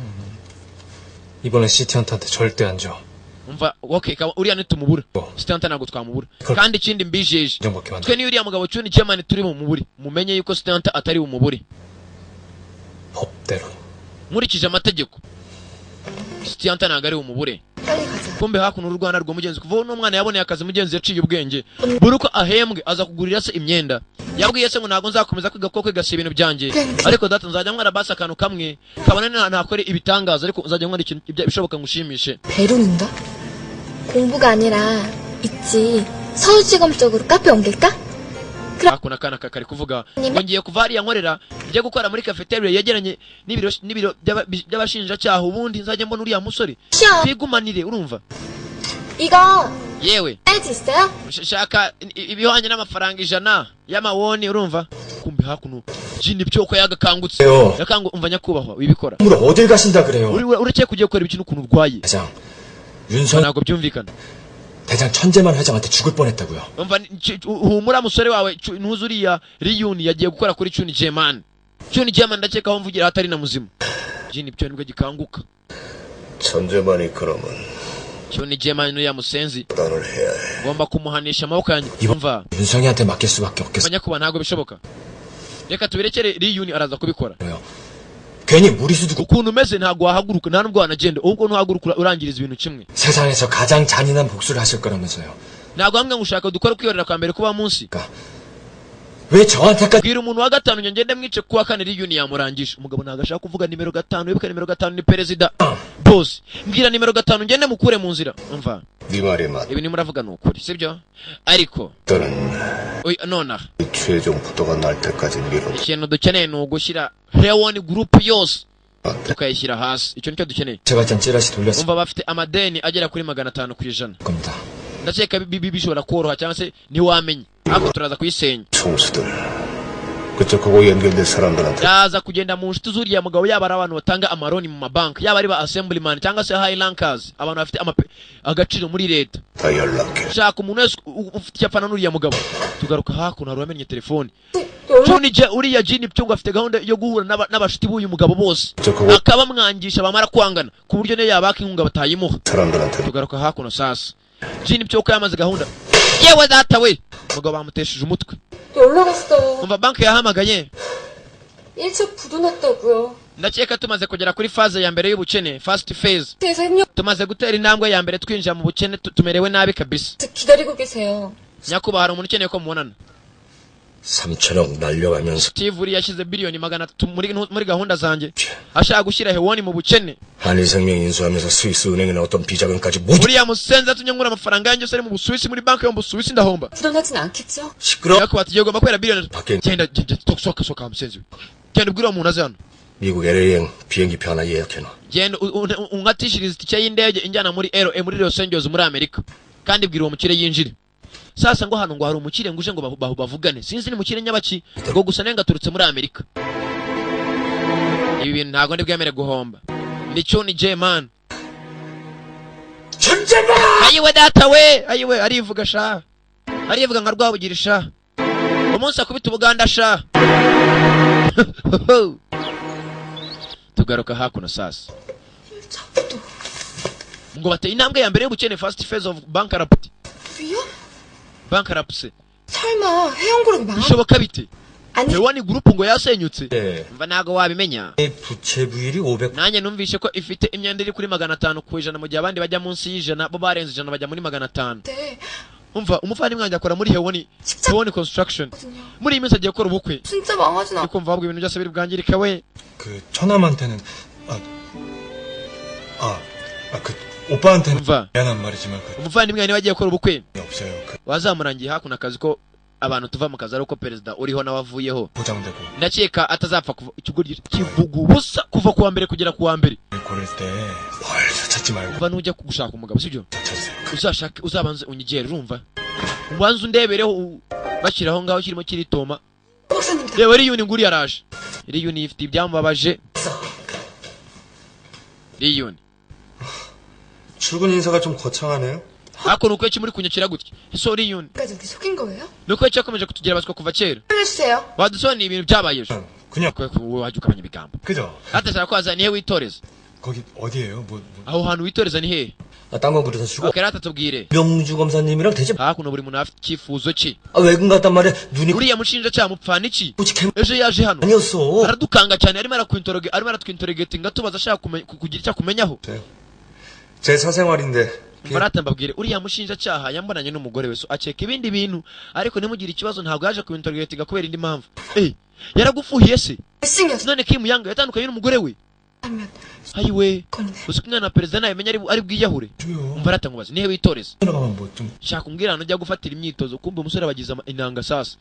이번엔 시티한테한테 절대 안 줘. Umva okay uriya nitumubura. Oh. Sitanta ntago twamubura. Kol- Kandi ikindi mbijeje. 인정받게 만들어. Twe ni uriya mugabo Chuni Jeman turi mu muburi. Mumenye yuko Sitanta atari umuburi. 법대로. Nkurikije amategeko. Sitanta ntago ari umubure. 빨리 가자. Kumbe hakuno u Rwanda rwo mugenzi kuva no mwana yaboneye akazi mugenzi yaciye ubwenge. Buri uko ahembwe aza kugurira se imyenda. Yabwiye se ngo ntago nzakomeza kwiga ko kwigasa ibintu byanjye. Ariko data nzajya mwara basa akantu kamwe kabone ntakore ibitangaza ariko nzajya mwara ikintu bishoboka ngushimishe. 배로는다? 공부가 아니라 있지. 서울지검 쪽으로 카페 옮길까? Hakuno akana kakari kuvuga ngo ngiye kuva hariya nkorera njye gukora muri cafeteria yegeranye n'ibiro by'abashinja cyaha ubundi nzajya mbona uriya musore. 시험. Twigumanire urumva. 이거 Yewe 사이즈 있어요? shaka ibihwanye n'amafaranga 100 y'amawoni urumva. Kumbe hakuno jini byoko yagakangutse. Yo. Yakangu umva nyakubahwa wibikora. 물 어딜 가신다 그래요? Ureke kugiye gukora ibintu ukuntu urwaye. 대장 윤선 Ntago byumvikana. 대장 천재만 회장한테 죽을 뻔했다고요. Umva humura musore wawe ntuzuriya Riyuni yagiye gukora kuri Chuni Jeman. Chuni Jeman ndakeka aho mvugira hatari na muzima. Jini byo nibwo gikanguka. 천재만이 그러면 Chuni Jeman ya musenzi 단을 해야 해. ngomba kumuhanisha amaboko yanjye. Umva 윤성이한테 맡길 수밖에 없겠어요. banyakuba ntago bishoboka. Reka tubirekere Riyuni araza kubikora. 괜히 무리수 두고 Ukuntu umeze ntago wahaguruka nta nubwo wanagenda ubwo ntuhaguruka urangiriza ibintu kimwe. 세상에서 가장 잔인한 복수를 하실 거라면서요. Ntago hamwe ngushaka dukora kwiyorera kwa mbere kuba munsi. 왜 저한테까지 Bwira umuntu wa gatanu ngende mwice kuwa kane Riyuni yamurangisha. Umugabo ntago ashaka kuvuga nimero 5 wibuka nimero 5 ni perezida. Boss mbwira nimero 5 ngende mukure mu nzira. Umva 네 말이 맞. ibi ni muravuga nukuri sibyo ariko 너는 oy nona 최종 부도가 날 때까지 밀어. ikintu dukeneye ni ugushyira Hewoni group yose tukayishyira hasi icyo nicyo dukeneye. 제발전 찌라시 돌렸을 Umva bafite amadeni agera kuri 500% 겁니다. ndakeka bishobora koroha cyangwa se ntiwamenye ariko turaza kuyisenya. 총수들 그쪽하고 연결된 사람들한테 yaza kugenda mu nshuti zuriya mugabo yaba ari abantu batanga amaroni mu mabanki yaba ari ba assemblyman cyangwa se high rankers abantu bafite agaciro muri leta. 다 연락해. Shaka umuntu wese ufite icyapfana n'uriya mugabo tugaruka hakuno hari uwamenye telefoni. 연락 Chuni uriya Jini Pyongo afite gahunda yo guhura n'abashuti b'uyu mugabo bose 저하고 akabamwangisha bamara kwangana ku buryo niyo yabaka inkunga batayimuha. 사람들한테 Tugaruka hakuno sasa Jini Pyongo yamaze gahunda yewe data we mugabo bamutesheje umutwe. 연락 왔어. Umva banki yahamagaye 1차 부도 났다고요. ndakeka tumaze kugera kuri faze ya mbere y'ubukene first phase. 그래서 협력 Tumaze gutera intambwe ya mbere twinjira mu bukene tumerewe nabi kabisa. 기다리고 계세요. Nyakuba hari umuntu ukeneye ko mubonana. 3천억 날려가면서 Steve uri yashyize biliyoni 300 muri gahunda zanjye ashaka gushyira hewoni mu bukene. 한일생명 인수하면서 스위스 은행에 넣었던 비자금까지 모두 uriya musenzi atumye ngura amafaranga yanjye yose ari mu Busuwisi muri banki yo mu Busuwisi ndahomba. 불어나진 않겠죠? 시끄러. yakubata igihe ugomba kwera biliyoni. 밖에 genda soka musenzi we. genda ubwire uwo muntu aze hano. 미국 LA행 비행기표 하나 예약해놔. genda unkatishirize itike y'indege injyana muri LA muri Los Angeles muri Amerika kandi bwira uwo mukire yinjire. Sasa ngo hano ngo hari umukire nguje ngo bavugane sinzi ni mukire nyabaki ngo gusa nenga turutse muri Amerika. Ibi bintu ntago ndi bwemere guhomba. Ni Choni J man. 천재마! ayiwe data we ayiwe arivuga sha arivuga nka rwabugira sha umunsi akubita ubuganda sha. tugaruka hakuno sasa 자부도 ngo bateye intambwe ya mbere y'ubukene first phase of bankruptcy. 위험? bankruptcy 설마 회원그룹이 망한 bishoboka bite? 아니 hewani group ngo yasenyutse. 네. mva nago wabimenya. 부채 부율이 500. nanjye numvishe ko ifite imyenda iri kuri 500 ku ijana mu gihe abandi bajya munsi y'ijana bo barenze ijana bajya muri 500. 때 umva umuvandimwe wanjye akora muri hewani construction 거든요. muri iyi minsi agiye gukora ubukwe. 진짜 망하진 않. kumva ahubwo ibintu byose biri bwangirika we. 그 처남한테는 그 오빠한테는 umva 미안한 말이지만 그 umuvandimwe wanjye wagiye gukora ubukwe 없어요. 그 wazamurangiye hakuno akazi ko abantu tuva mu kazi ari uko perezida uriho nawe avuyeho. 보장되고 ndakeka atazapfa kuva ikigo kivuga ubusa kuva kuwa mbere kugera kuwa mbere. 고를 때 벌써 찾지 말고 umva nujya gushaka umugabo sibyo 찾으세요. uzashake uzabanze unyigere urumva ubanze undebereho bashyiraho ngaho kirimo kiritoma. 박사님이다. reba riyuni nguri yaraje riyuni ifite ibyamubabaje. riyuni 출근 인사가 좀 거창하네요. hakuno uko muri kunyakira gutya so riyuni 까지 우리 속인 거예요? nuko yakomeje kutugira baswa kuva kera. 해주세요. wadusobanuriye ibintu byabaye ejo. 그냥 wajya ukabanya ibigambo 그죠? atashaka ko haza nihe witoreza 거기 어디예요? 뭐 aho hantu witoreza ni hehe? 딴건 부려서 주고 akera atatubwire 명주 검사님이랑 대체 hakuno buri muntu afite icyifuzo cye. 외근 갔단 말이야. 눈이 uriya mushinjacyaha mupfana iki? 꼬치 캠 ejo yaje hano 아니었어. aradukanga cyane arimo aratwinterogetinga tubaza ashaka kugira icyo akumenyaho. 제 사생활인데 barata mbabwire uriya mushinjacyaha yambonanye n'umugore we so akeka ibindi bintu ariko ntimugire ikibazo ntabwo yaje kuinterogetinga kubera indi mpamvu. yaragufuhiye se 몇승이었어? none Kim Yang yatandukanye n'umugore we. 하면 ayiwe 건네. uzi ko umwana wa perezida nabimenya ari bwiyahure. 줘요. barata nkubaze nihe witoreza 들어가면 뭐좀 shaka umbwira ahantu ujya gufatira imyitozo kumva umusore abagize inanga sasa.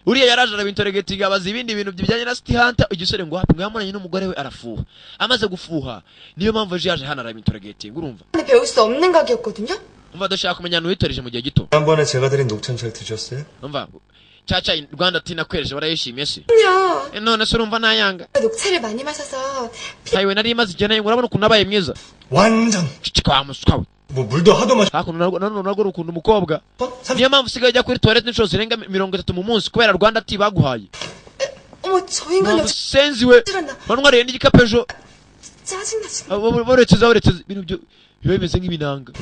uriya yaraje arabinterogetinga abaza ibindi bintu bijyanye na City Hunter igisore ngo hapi ngo yamuranye n'umugore we arafuha amaze gufuha niyo mpamvu ejo yaje hano arabinterogetinga urumva. 근데 배울 수 없는 가게였거든요? umva ndashaka kumenya ahantu witoreje mu gihe gito. 지난번에 제가 드린 녹차 잘 드셨어요? umva caca Rwanda ati nakwereje barayishimiye se. 아니요. none se urumva nayanga. 녹차를 많이 마셔서 ayiwe nari imaze igihe nayo urabona ukuntu abaye mwiza. 완전 cicika wa muswa we. 뭐 물도 하도 마셔. hakuno narwo ukunda umukobwa niyo mpamvu usigaye ujya kuri toilette inshuro zirenga 30 mu munsi kubera Rwanda ati baguhaye. 어머 저 인간 역시 senzi we 찌른다. wanwariye n'igikapu ejo 짜증나 지금. borekeza ibintu byo biba bimeze nk'ibinanga.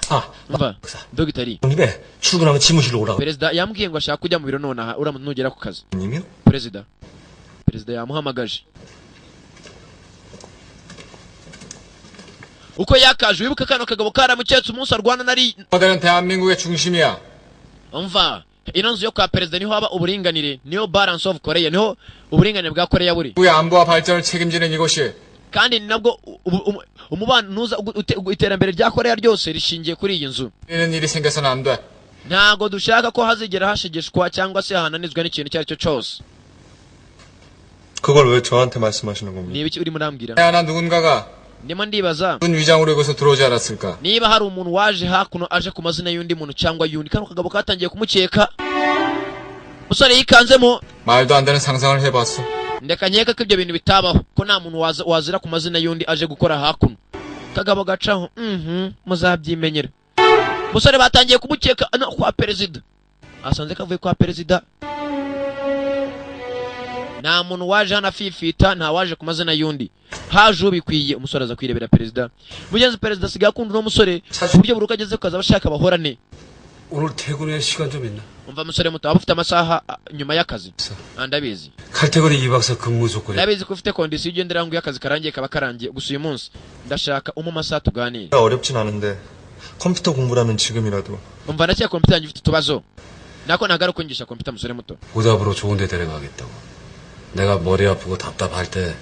아, umva dogitari 입에 출근하면 지무실로 오라고. perezida yambwiye ngo ashaka kujya mu biro nonaha uramutse nugera ku kazi. 님이요? perezida yamuhamagaje uko yakaje wibuka kano kagabo karamuketse umunsi arwana nari. 거대는 대한민국의 중심이야. umva ino nzu yo kwa perezida niho haba uburinganire niho balance of Korea niho uburinganire bwa Korea buri 우리 안보와 발전을 책임지는 이곳이 kandi ni nabwo umubano nuza iterambere rya Korea ryose rishingiye kuri iyi nzu. 이런 일이 생겨서는 안 돼. ntago dushaka ko hazigera hashegeshwa cyangwa se hananizwa n'ikintu icyo ari cyo cyose. 그걸 왜 저한테 말씀하시는 겁니까? niba iki urimo urambwira 하나 누군가가 ndimo ndibaza 무슨 위장으로 이곳에 들어오지 않았을까? niba hari umuntu waje hakuno aje ku mazina y'undi muntu cyangwa yundi kano kagabo katangiye kumukeka. musore yikanzemo 말도 안 되는 상상을 해봤어. ndeka nkeka ko ibyo bintu bitabaho ko nta muntu wazira ku mazina y'undi aje gukora hakuno. kagabo gacaho muzabyimenyera. musore batangiye kumukeka kwa perezida asanze kavuye kwa perezida. nta muntu waje hano afifita nta waje ku mazina y'undi haje ubikwiye. umusore aza kwirebera perezida mugenzi perezida asigaye akunda uno musore ku buryo buri uko ageze ku kazi aba ashaka bahorane. 오늘 퇴근에 시간 좀 있나? umva musore muto waba ufite amasaha nyuma y'akazi. ndabizi 칼퇴근에 2박사 근무 조건이 ndabizi ko ufite kondisiyo ugenderaho ngo iyo akazi karangiye kaba karangiye gusa uyu munsi ndashaka amasaha tuganire. 어렵진 않은데 컴퓨터 공부라면 지금이라도 umva ndakeka kompiyuta yanjye ifite utubazo nako nagaruka ngisha 컴퓨터 musore muto. 보답으로 좋은 데 데려가겠다고. 내가 머리 아프고 답답할 때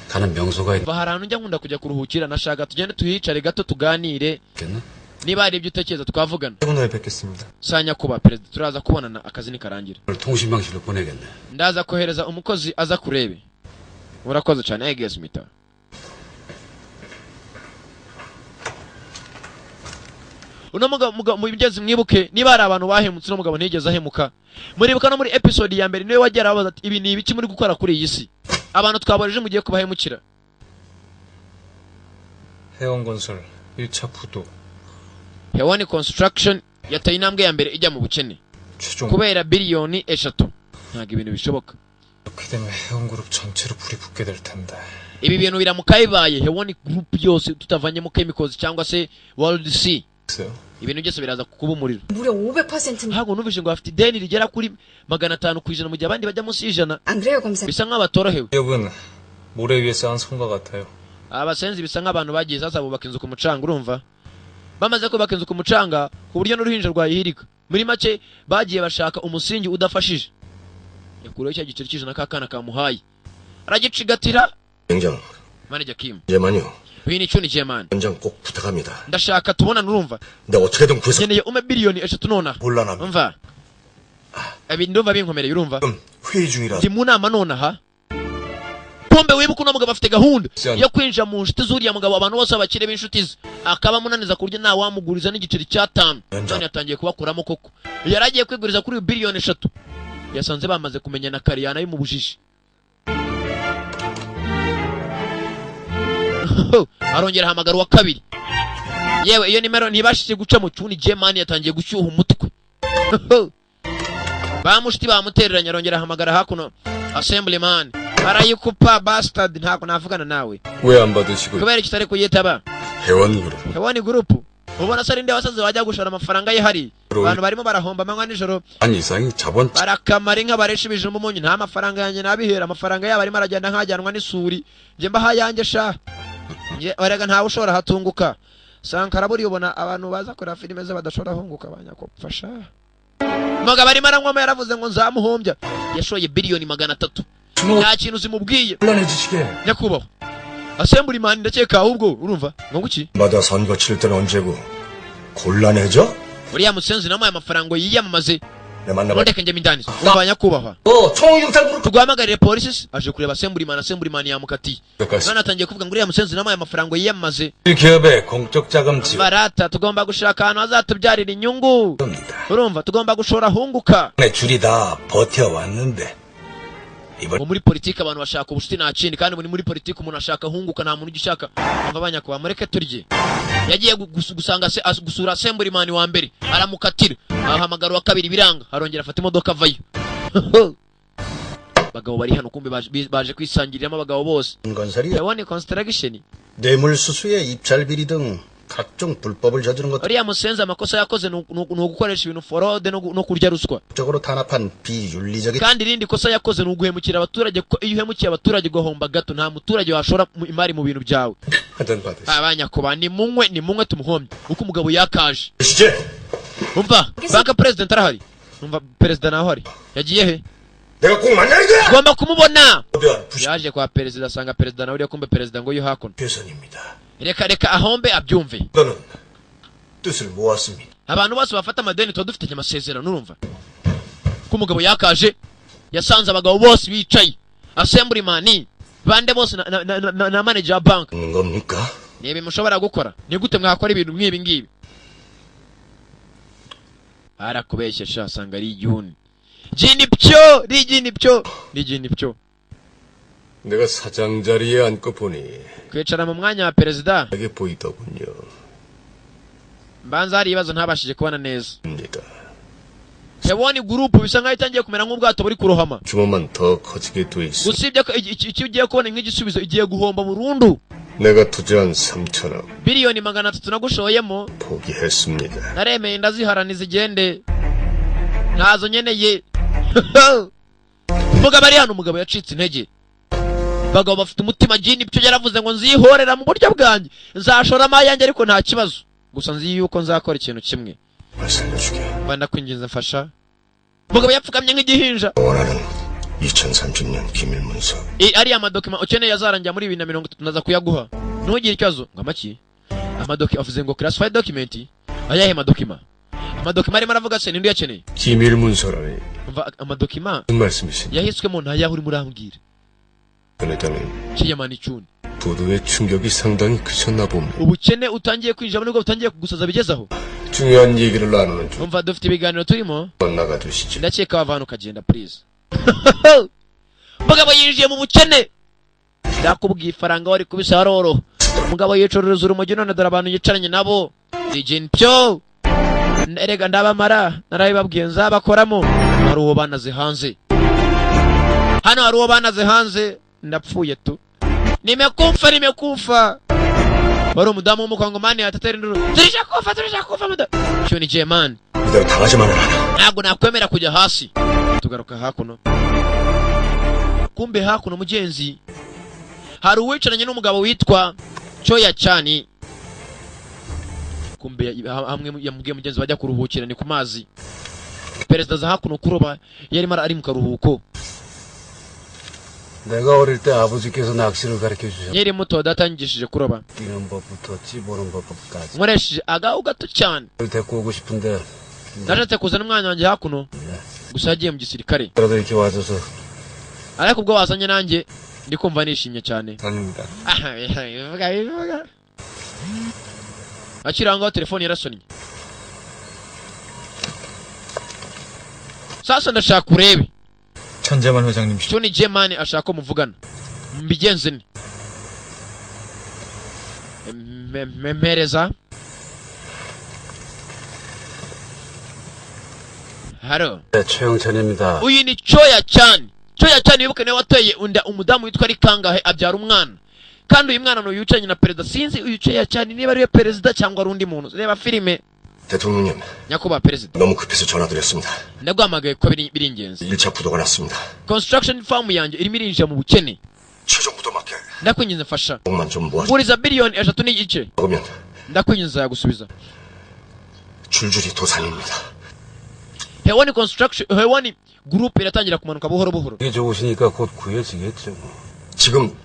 가는 명소가 Baharanu njya nkunda kujya kuruhukira nashaka tugende tuhicare gato tuganire. 있겠나? Niba ari ibyo utekereza twavugana. 오늘 뵙겠습니다. Sanya kuba perezida turaza kubonana akazi nikarangira. 통신방실로 보내겠네. Ndaza kohereza umukozi aza kurebe. Urakoze cyane Eges Mita. Uno mugabo mubigeze mwibuke niba ari abantu bahemutse no mugabo ntigeze ahemuka. Muribuka no muri episode ya mbere niwe wagera abaza ati ibi ni ibiki muri gukora kuri iyi si. Abantu twaboreje mugiye kubahemukira. 해원건설 1차 부도 Hewani Construction yataye intambwe ya mbere ijya mu bukene. 최종 kubera biliyoni 3. Ntago ibintu bishoboka. 이렇게 되면 해원그룹 전체로 불이 붙게 될 텐데. Ibi bintu biramuka bibaye Hewani Group yose tutavanyemo chemicals cyangwa se World Sea. Ibintu byose biraza kuba umuriro. 무려 500%. Hago numvise ngo afite ideni rigera kuri 500% mu gihe abandi bajya munsi y'ijana. 안 그래요, 검사? Bisa nk'abatorohewe. 기업은 모래 위에 쌓은 성과 같아요. Abasenzi bisa nk'abantu bagiye sasa bubaka inzu ku mucanga urumva. Bamaze kubaka inzu ku mucanga ku buryo n'uruhinja rwayihirika. Muri make bagiye bashaka umusingi udafashije. Yakureho cya giceri cy'ijana kakana kamuhaye. Aragicigatira. 행장, Manager Kim. 제만요. Uyu ni Chuni Jeman. 현장 꼭 부탁합니다. Ndashaka tubona nurumva. 근데 어떻게든 구해서 Nkeneye biliyoni 3 nona. 곤란합니다. Umva. Ndumva binkomereye urumva. 회의 중이라. Ndi mu nama nona ha. Pombe wibuka uno mugabo afite gahunda yo kwinjira mu nshuti zuriya mugabo abantu bose abakire b'inshuti ze akaba munaniza kurya nta wamuguriza n'igiceri cya 5. None yatangiye kubakuramo koko. Yaragiye kwiguriza kuri biliyoni 3. Yasanze bamaze kumenyana Kariyana y'umubujiji. Arongera hamagara wa kabiri. Yewe iyo nimero ntibashije guca mu cyuni Jeman yatangiye gushyuha umutwe. Bamushiti bamutereranya arongera hamagara hakuno Assemblyman. Arayikupa bastard ntako navugana nawe. 왜 안 받으시고? Kubera kitari kuyitaba. 회원그룹. Hewani group. Ubona sari nde wasaze wajya gushora amafaranga ye hari. Abantu barimo barahomba amanywa nijoro. 아니 이상이 자본 Barakamara inka baresha ibijumba umunyu nta mafaranga yanjye nabihera amafaranga yabo arimo aragenda nkajyanwa n'isuri. Nje mbaha yanjye sha. Nje waraga ntawe ushora hatunguka. Sankara buri ubona abantu baza kora filime ze badashora hunguka banyakopfasha. Mugabo arimo aranywa yaravuze ngo nzamuhombya. Yashoye biliyoni 300. Nta kintu zimubwiye. 곤란해지시게. Nyakubahwa. Assemblyman ndakeka ahubwo urumva ngo nguki? 마다 선거 칠 때는 언제고 곤란해져? Uriya musenzi namuye amafaranga yiyamamaze. 내 만나봐. Ndeke njye mindani. Umva nyakubahwa. 총경찰 Tugwamagarire polisi aje kureba Assemblyman yamukatiye. 끝까지 None atangiye kuvuga ngo uriya musenzi namuye amafaranga yiyamamaze. 이 기업의 공적 자금 지원 Barata tugomba gushaka ahantu hazatubyarira inyungu. Urumva tugomba gushora hunguka. 내 줄이 다 버텨왔는데 Ngo muri politiki abantu bashaka ubushiti nta kindi kandi muri politiki umuntu ashaka hunguka nta muntu ugishaka. Umva abanyakuba mureke turye. Yagiye gusanga gusura Assemblyman wa mbere aramukatira. Ahamagara wa kabiri biranga arongera afata imodoka avayo. Bagabo bari hano kumbe baje kwisangiriramo abagabo bose. 건설이 Hewani Construction. 뇌물수수에 입찰비리 등 각종 불법을 저지른 것 Uriya musenzi amakosa yakoze ni ugukoresha ibintu forode no kurya ruswa. 적으로 탄압한 비윤리적인 Kandi irindi kosa yakoze ni uguhemukira abaturage ko iyo uhemukiye abaturage ugahomba gato nta muturage washora imari mu bintu byawe. 하던 받으시 Abanyakuba ni munywe tumuhombye uko umugabo yakaje. 시제 Umva banka president arahari. Umva perezida naho hari. Yagiye he? 내가 꼭 만나는 거야. Ugomba kumubona. 거대한 부시 Yaje kwa perezida asanga perezida nawe uriya kumbe perezida ngo yo hakuno. 개선입니다. Reka ahombe abyumve. 너는 뜻을 모았습니다. Abantu bose bafata amadeni tuba dufitanye amasezerano urumva. Ko umugabo yakaje yasanze abagabo bose bicaye. Assemblyman bande bose na manager bank. 겁니까? Niba mushobora gukora ni gute mwakora ibintu nk'ibi ngibi? Arakubeshya sha asanga ari igihuni. Jini pyo. 내가 사장 자리에 앉고 보니 Kwicara mu mwanya wa perezida 하게 보이더군요. mbanza hari ibibazo ntabashije kubona neza. 입니다. Hewani group bisa nkaho itangiye kumera nk'ubwato buri kurohama. 규모만 더 커지게 돼 있어. Usibye ko icyo ugiye kubona nk'igisubizo igiye guhomba burundu. 내가 투자한 3천억 Biliyoni 300 nagushoyemo 포기했습니다. naremeye ndaziharaniza igende. Ntazo nyeneye. Umugabo ari hano umugabo yacitse intege. Bagabo bafite umutima jini byo yaravuze ngo nzihorera mu buryo bwanjye. Nzashora amayanjye ariko nta kibazo. Gusa nzi yuko nzakora ikintu kimwe. 말씀해주게. Banda kwinginze mfasha. umugabo yapfukamye nk'igihinja. 원하는 2030년 기밀문서. Ariya amadokima ukeneye azarangira muri 2030 naza kuyaguha. Ntugire ikibazo. Ngamaki? Amadokima avuze ngo classified document. Ayahe madokima? Amadokima arimo aravuga se ninde yakeneye? 기밀문서라니. Umva amadokima 무슨 말씀이시니? yahiswemo ntayahuri murambwira. 그랬다면 Chiyamani Chuni. 부도의 충격이 상당히 크셨나 봅니다. Ubukene utangiye kwinjira nibwo butangiye kugusaza bigezaho. 중요한 얘기를 나누는 중 Umva dufite ibiganiro turimo. 나가 두시죠. Ndakeka wavana ukagenda please. Umugabo yinjiye mu bukene. Ndakubwiye ifaranga wari kubisa haroro. Umugabo yicoreza urumogi none dore abantu yicaranye nabo. Dijin pyo. Erega ndabamara narabibabwiye nzabakoramo. Hari uwo banaze hanze. Hano hari uwo banaze hanze ndapfuye tu. Nimekufa. Wari umudamu w'umukongomani atatera induru. Turishakufa muda. Cyo ni Jeman. 이대로 당하지만은 않아. Ntabwo nakwemera kujya hasi. Tugaruka hakuno. Kumbe hakuno mugenzi. Hari uwicaranye n'umugabo witwa Choya Chani. Kumbe hamwe yamubwiye mugenzi bajya kuruhukira ni ku mazi. Perezida za hakuno kuroba yarimo ari mu karuhuko. 내가 어릴 때 아버지께서 낚시를 가르쳐 주셨다. Yari muto datangishije kuroba. 뛰는 법부터 찌보는 법까지. Nkoresheje agahu gato cyane. 데리고 오고 싶은데 Nashatse kuzana umwana wanjye hakuno. Gusa yagiye mu gisirikare. 그래도 이렇게 와줘서 Ariko ubwo wazanye nanjye ndi kumva nishimye cyane. 아닙니다. bivuga. Akiranga telefone yarasonnye. Sasa ndashaka urebe. 천재만 회장님 Tony Jeman ashaka ko muvugana. Mbigenze ni. Mereza. Haro. 네, 최영찬입니다. Uyu ni Choya Chan. Choya Chan wibuke ne wateye unda umudamu witwa Rikangahe abyara umwana. Kandi uyu mwana no yucanye na perezida sinzi uyu Choya Chan niba ari perezida cyangwa ari undi muntu. Reba filime. 대통령님, Nyakuba perezida. 너무 급해서 전화드렸습니다. Ndagwamagaye ko biri ingenzi. 1차 부도가 났습니다. Construction farm yanjye irimo irinjira mu bukene. 최종 부도 맞게 Ndakwinginze mfasha. 돈만 좀 모아주면 Nguriza billion 3 n'igice. Ndakwinginze yagusubiza. 줄줄이 도산입니다. Hewani construction, hewani group iratangira kumanuka buhoro buhoro. 이게 좋으시니까 곧 구해지겠죠. 지금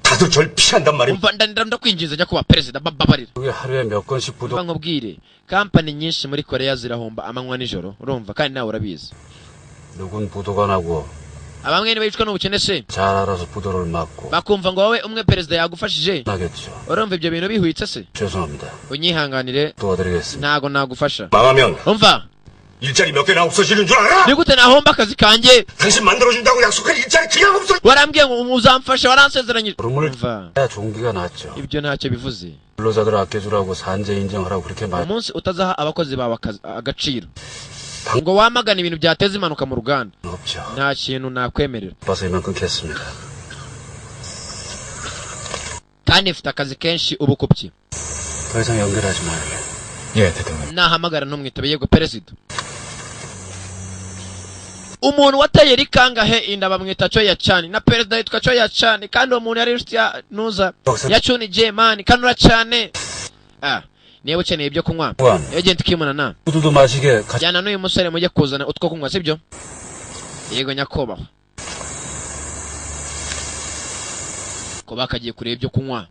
다들 절 피한단 말입니다. Umva ndakwinginze Nyakuba perezida babarira. 그게 하루에 몇 건씩 부도. Nkubwire, company nyinshi muri Korea zirahomba amanywa nijoro. Urumva kandi nawe urabizi. 누군 부도가 나고 Abamwe ni bicwa n'ubukene se. 잘 알아서 부도를 막고 Bakumva ngo wowe umwe perezida yagufashije. 나겠죠. Urumva ibyo bintu bihwitse se. 죄송합니다. Unyihanganire. 도와드리겠습니다. Ntago nagufasha. 망하면 Umva. 일자리 몇 개나 없어지는 줄 알아? Ni gute nahomba akazi kanjye? 당신 만들어준다고 약속한 일자리 그냥 없어. Warambwiye ngo uzamfasha waransezeranyije. 그rum을 Umva. 해야 종기가 났죠. Ibyo ntacyo bivuze. 근로자들 아껴주라고 산재 인정하라고 그렇게 말. Umunsi utazaha abakozi bawe agaciro. Ngo wamagana ibintu byateza impanuka mu ruganda. 없죠. Nta kintu nakwemerera. 봐서 이만 끊겠습니다. Kandi mfite akazi kenshi ubukubyi. 더 이상 연결하지 말게. 예, 대통령. Nahamagara ntumwitabe yego perezida. Umuntu wateye Rikangahe inda bamwita Choya Chan na perezida yitwa Choya Chan kandi uwo muntu yari inshuti ya Nuza ya Chuni Jeman kanura cyane. Niba ukeneye ibyo kunywa agent kimunana 부도도 마시게 같이. jyana n'uyu musore mujye kuzana utwo kunywa sibyo? Yego Nyakubahwa. Ko bakagiye kureba ibyo kunywa.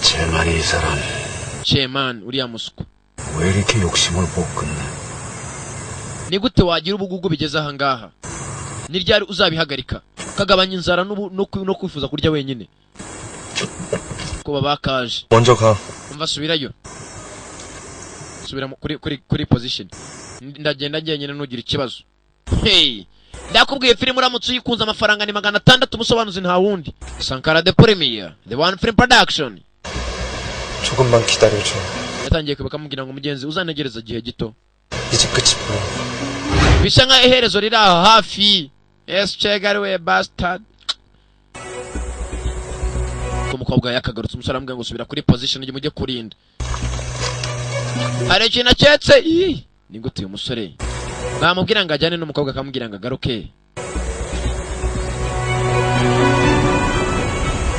제만이 이 사람 Jeman uriya muswa. 왜 이렇게 욕심을 못 끝내? Ni gute wagira ubugugu bigeze aha ngaha? Ni ryari uzabihagarika? Kagabanya inzara no kwifuza kurya wenyine. Kuba bakaje. 먼저 가. Umva subirayo. Subira kuri position. Ndagenda ngenyene nugira ikibazo. Hey. Ndakubwiye filime uramutse uyikunze amafaranga ni 600 umusobanuzi nta wundi. Sankara the Premier, the one film production. 조금만 기다려줘. Yatangiye kubakamubwira ngo mugenzi uzanegereza gihe gito. 이제 끝이 보여. Bisa nka iherezo riri aho hafi. Chegariwe bastard. Umukobwa yakagarutse umusore amubwira ngo subira kuri position ujye mujye kurinda. Hari ikintu cyetse. Ni gute uyu musore? Bamubwira ngo ajyane n'umukobwa akamubwira ngo agaruke.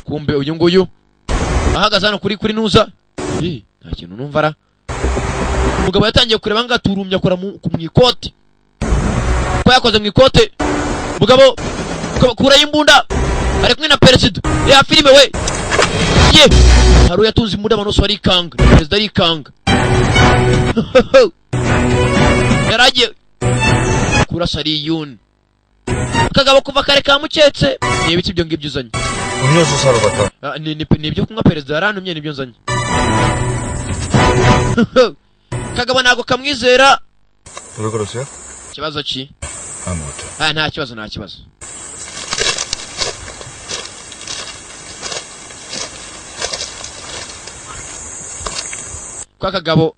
Kumbe uyu nguyu ahagaze hano kuri Nuza. Nta kintu numva ara. umugabo yatangiye kureba ngaturumya akora mu ikote ko yakoze mu ikote mugabo kurayo imbunda ari kumwe na perezida ya filime we ye haru yatunze imbunda abantu bose barikanga perezida arikanga yaragiye kurasa riyuni kagabo kuva kare kamuketse ni ibiti byo ngibyo uzanye 음료수 사러 갔다. ni ibyo kunywa perezida yarantumye nibyo nzanye kagabo ntago kamwizera 왜 그러세요? ikibazo ki 아무것도. nta kibazo kwa kagabo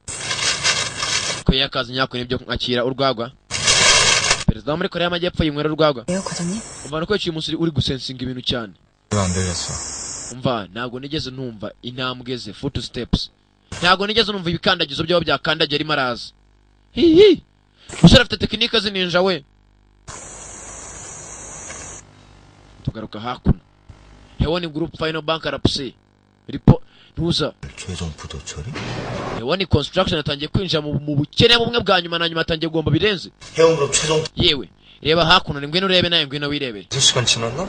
ko yakazi nyako nibyo kwakira urwagwa perezida muri Korea y'Amajyepfo yinywera urwagwa 왜요, 과장님? umva ko uyu munsi uri gusensinga ibintu cyane 왜안 들렸어? umva ntago nigeze numva intambwe ze footsteps ntago nigeze numva ibikandagizo byabo byakandagiye arimo araza hihi umusore afite tekinike z'ininja we tugaruka hakuno hewani group final bankruptcy ntuza 최종 부도 처리? hewani construction yatangiye kwinjira mu bukene bumwe bwa nyuma na nyuma atangiye gomba birenze 해운그룹 최종 yewe reba hakuno ni ngwino urebe nawe ngwino wirebere 2시간 지났나?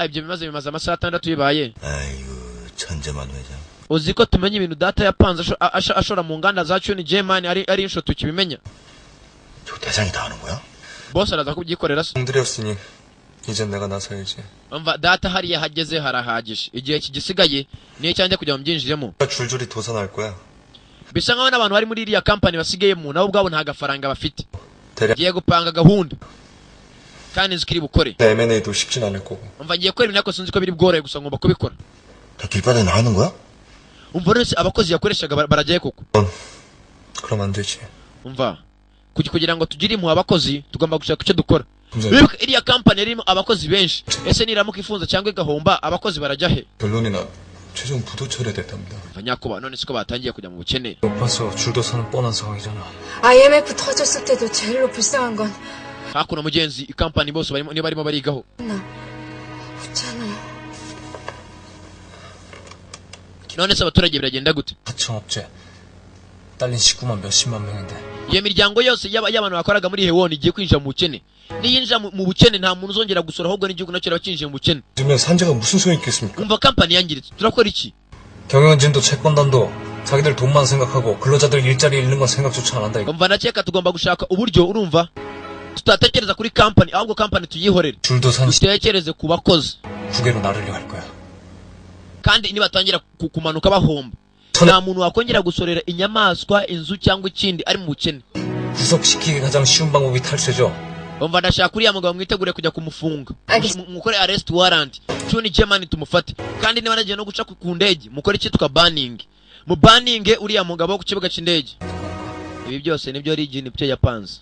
ibyo bimaze amasaha 6 bibaye 아이고 천재만 회장. uzi ko tumenye ibintu data yapanze ashora mu nganda za Chuni German ari insho tukibimenya 저 대장이 다 하는 거야? boss araza kubyikorera se 공들였으니 이젠 내가 나서야지. umva data hariya hageze harahagije igihe kigisigaye niyo cyanjye kujya mu byinjiremo 줄줄이 도산할 거야. bisa nkaho n'abantu bari muri iriya company basigayemo nabo ubwabo nta gafaranga bafite 대략 ngiye gupanga gahunda kandi nzi ko iri bukore M&A도 쉽진 않을 거고. umva ngiye gukora ibintu ariko sinzi ko biri bworohe gusa ngomba kubikora 다 길바닥에 나가는 거야? umva rero abakozi yakoreshaga barajyaye koko 그럼 안 되지. umva kugira ngo tugire impuhwe abakozi tugomba gushaka icyo dukora 네. wibuka iriya company irimo abakozi benshi ese niramuka ifunze cyangwa igahomba abakozi barajya he 결론이나 최종 부도 처리됐답니다. abanyakuba none siko batangiye kujya mu bukene 높아서 줄도서는 뻔한 상황이잖아. IMF 터졌을 때도 제일로 불쌍한 건 hakuno mugenzi ikampani bose niba barimo barigaho 나 없잖아요. none se abaturage biragenda gute 하청업체 딸린 식구만 몇십만 명인데 iyo miryango yose y'abantu bakoraga muri hewoni igiye kwinjira mu bukene niyinjira mu bukene nta muntu uzongera gusora ahubwo n'igihugu nacyo cyinjiye mu bukene 요즘엔 산재가 무슨 소용이 있겠습니까? umva kampani yangiritse turakora iki 경영진도 채권단도 자기들 돈만 생각하고 근로자들 일자리 잃는 건 생각조차 안 한다 이거. umva nakeka tugomba gushaka uburyo urumva tutatekereza kuri kampani ahubwo kampani tuyihorere 줄도산 dutekereze ku bakozi 후계로 나르려 할 거야. kandi nibatangira kumanuka bahomba nta muntu wakongera gusorera inyamaswa inzu cyangwa ikindi ari mu bukene 구속시키기 가장 쉬운 방법이 탈세죠. umva ndashaka uriya mugabo mwitegure kujya kumufunga mukore arrest warrant Chuni German tumufate kandi niba nagiye no guca ku ndege mukore cyitwa banning mu banning uriya mugabo ku kibuga cy'indege ibi byose nibyo Rigin byo yapanze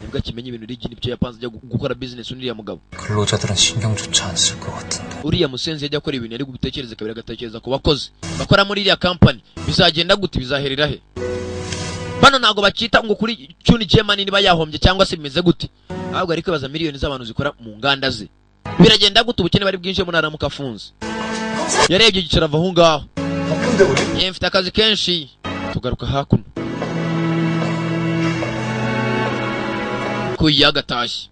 nibwo kimenye ibintu Rigin byo yapanze ajya gukora business uriya mugabo 근로자들은 신경조차 안 쓸 것 같은데. uriya musenzi yajya akora ibintu ari gutekereza kabiri agatekereza ku bakozi bakora muri iriya company bizagenda gute bizaherera he bano ntago bakita ngo kuri Chuni German niba yahombye cyangwa se bimeze gute ahubwo ariko baza miliyoni z'abantu zikora mu nganda ze biragenda gute ubukene bari bwinjiye muri aramuka afunze yarebye igiciro ava aho ngaho yewe mfite akazi kenshi tugaruka hakuno kuyaga tashye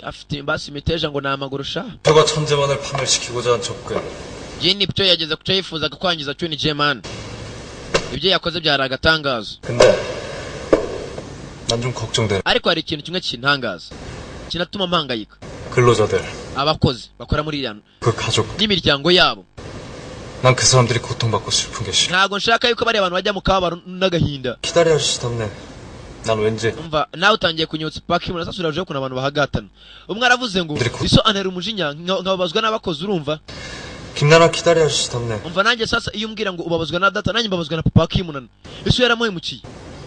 afite basi imiteja ngo namaguru sha 저가 천재만을 파멸시키고자 한 접근. Jini byo yageze kuco yifuzaga kwangiza Chuni German ibyo yakoze byari agatangazo 근데 난 좀 걱정돼. ariko hari ikintu kimwe kintangaza kinatuma mpangayika 근로자들, abakozi bakora muri iriya 그 가족. n'imiryango yabo 난 그 사람들이 고통받고 슬픈 게 싫어. ntago nshaka yuko bari abantu bajya mu kababaro n'agahinda 기다려 주시던데. 난 왠지 umva nawe utangiye kunyotsa paki umuntu asasuraje ukuntu abantu bahagatana umwe aravuze ngo iso antera umujinya nkababazwa n'abakozi urumva 김나라 기다려 주시던데. umva nanjye sasa iyo umbwira ngo ubabazwa na data nanjye mbabazwa na papa kimunana iso yaramuhemukiye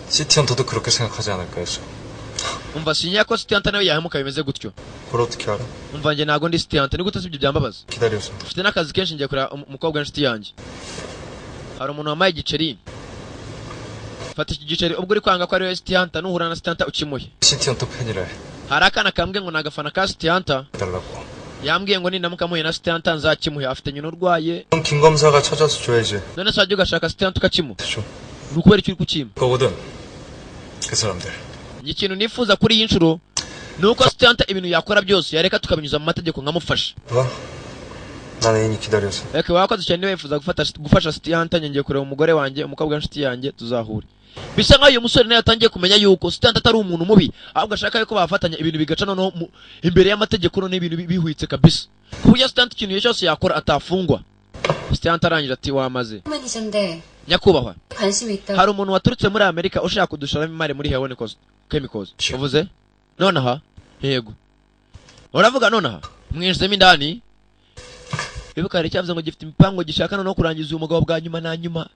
시티헌터도 그렇게 생각하지 않을까 해서. umva sinya ko Sitianta nawe yahemuka bimeze gutyo 그걸 어떻게 알아? umva njye ntago ndi Sitianta ni gute sibyo byambabaza 기다려서. mfite n'akazi kenshi ngiye kureba umukobwa w'inshuti yanjye hari umuntu wambaye igiceri fata iki giceri ubwo uri kwanga ko ari we Sitianta nuhura na Sitianta ukimuhe 시티헌터 팬이래. hari akana kambwe ngo nagafana ka Sitianta 달라고. yambwiye ngo nindamuka muhuye na sitanta nzakimuhe, afite nyina urwaye. 형 김 검사가 찾아서 줘야지. none se wajya ugashaka sitanta ukakimuha? 줘. ni ukubera icyo uri kukima? 거거든. 그 사람들. ikintu nifuza kuri iyi nshuro ni uko sitanta ibintu yakora byose yareka tukabinyuza mu mategeko nkamufasha. 뭐? 난 애인이 기다려서. reka wakoze cyane niba wifuza gufasha sitanta, ngiye kureba umugore wanjye, umukobwa w'inshuti yanjye, tuzahure. bisa nkaho uyu musore nawe yatangiye kumenya yuko sitanta atari umuntu mubi, ahubwo ashaka yuko bafatanya ibintu bigaca noneho imbere y'amategeko, noneho ibintu bihwitse kabisa, ku buryo sitanta ikintu cyose yakora atafungwa. sitanta arangije ati wamaze 휴머니션데 nyakubahwa, 관심이 있다. hari umuntu waturutse muri Amerika ushaka kudushoramo imari muri Heaven Chemicals. uvuze nonaha? yego. uravuga nonaha? mwinjizemo indani. ibuka hari icyavuze ngo gifite imipango gishaka no kurangiza uyu mugabo bwa nyuma na nyuma.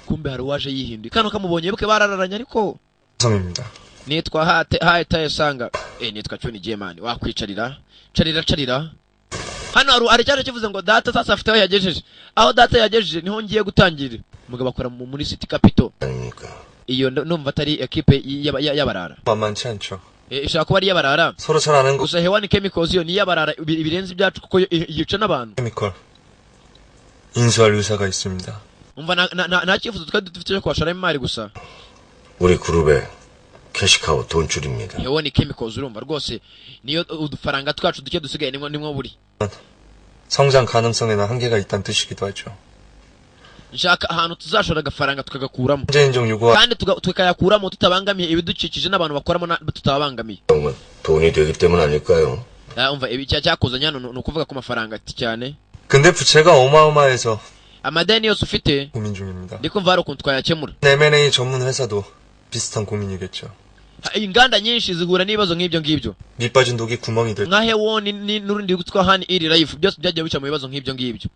kumbe hari uwaje yihinduye, kano kamubonye ibuke barararanye. ariko 성입니다. nitwa hataye sanga nitwa Cyoni Jemani. wakwicarira carira. hano hari cyane kivuze ngo data sasa afite aho yagejeje. aho data yagejeje niho ngiye gutangirira. umugabo akora muri City Capital. 아닙니까? iyo numva atari equipe y'abarara. 만만치 않죠. ishaka kuba ari y'abarara. 서로 잘 아는 거. gusa Heaven Chemicals yo ni y'abarara birenze ibyacu kuko yica n'abantu. 케미컬. 인수할 의사가 있습니다. umva nta cyifuzo twari dufite cyo kubashoramo imari gusa. 우리 그룹에 캐시카우 돈줄입니다. Heaven Chemicals urumva rwose niyo udufaranga twacu duke dusigaye nimwo buri. 성장 가능성에는 한계가 있다는 뜻이기도 하죠. nshaka ahantu tuzashora agafaranga tukagakuramo, 현재 인정 요구와 kandi tukayakuramo tutabangamiye ibidukikije n'abantu bakoramo tutabangamiye. 돈이 되기 때문 아닐까요? umva ibi cyakuzanye hano ni ukuvuga ku mafaranga cyane. 근데 부채가 어마어마해서 amadeni yose ufite 고민 중입니다. ndi kumva hari ukuntu twayakemura. M&A 전문 회사도 비슷한 고민이겠죠. inganda nyinshi zihura n'ibibazo nk'ibyo ngibyo. 밑빠진 독이 구멍이 될. nka Heaven n'urundi rwitwa Hani Iri Life byose byagiye bica mu bibazo nk'ibyo ngibyo.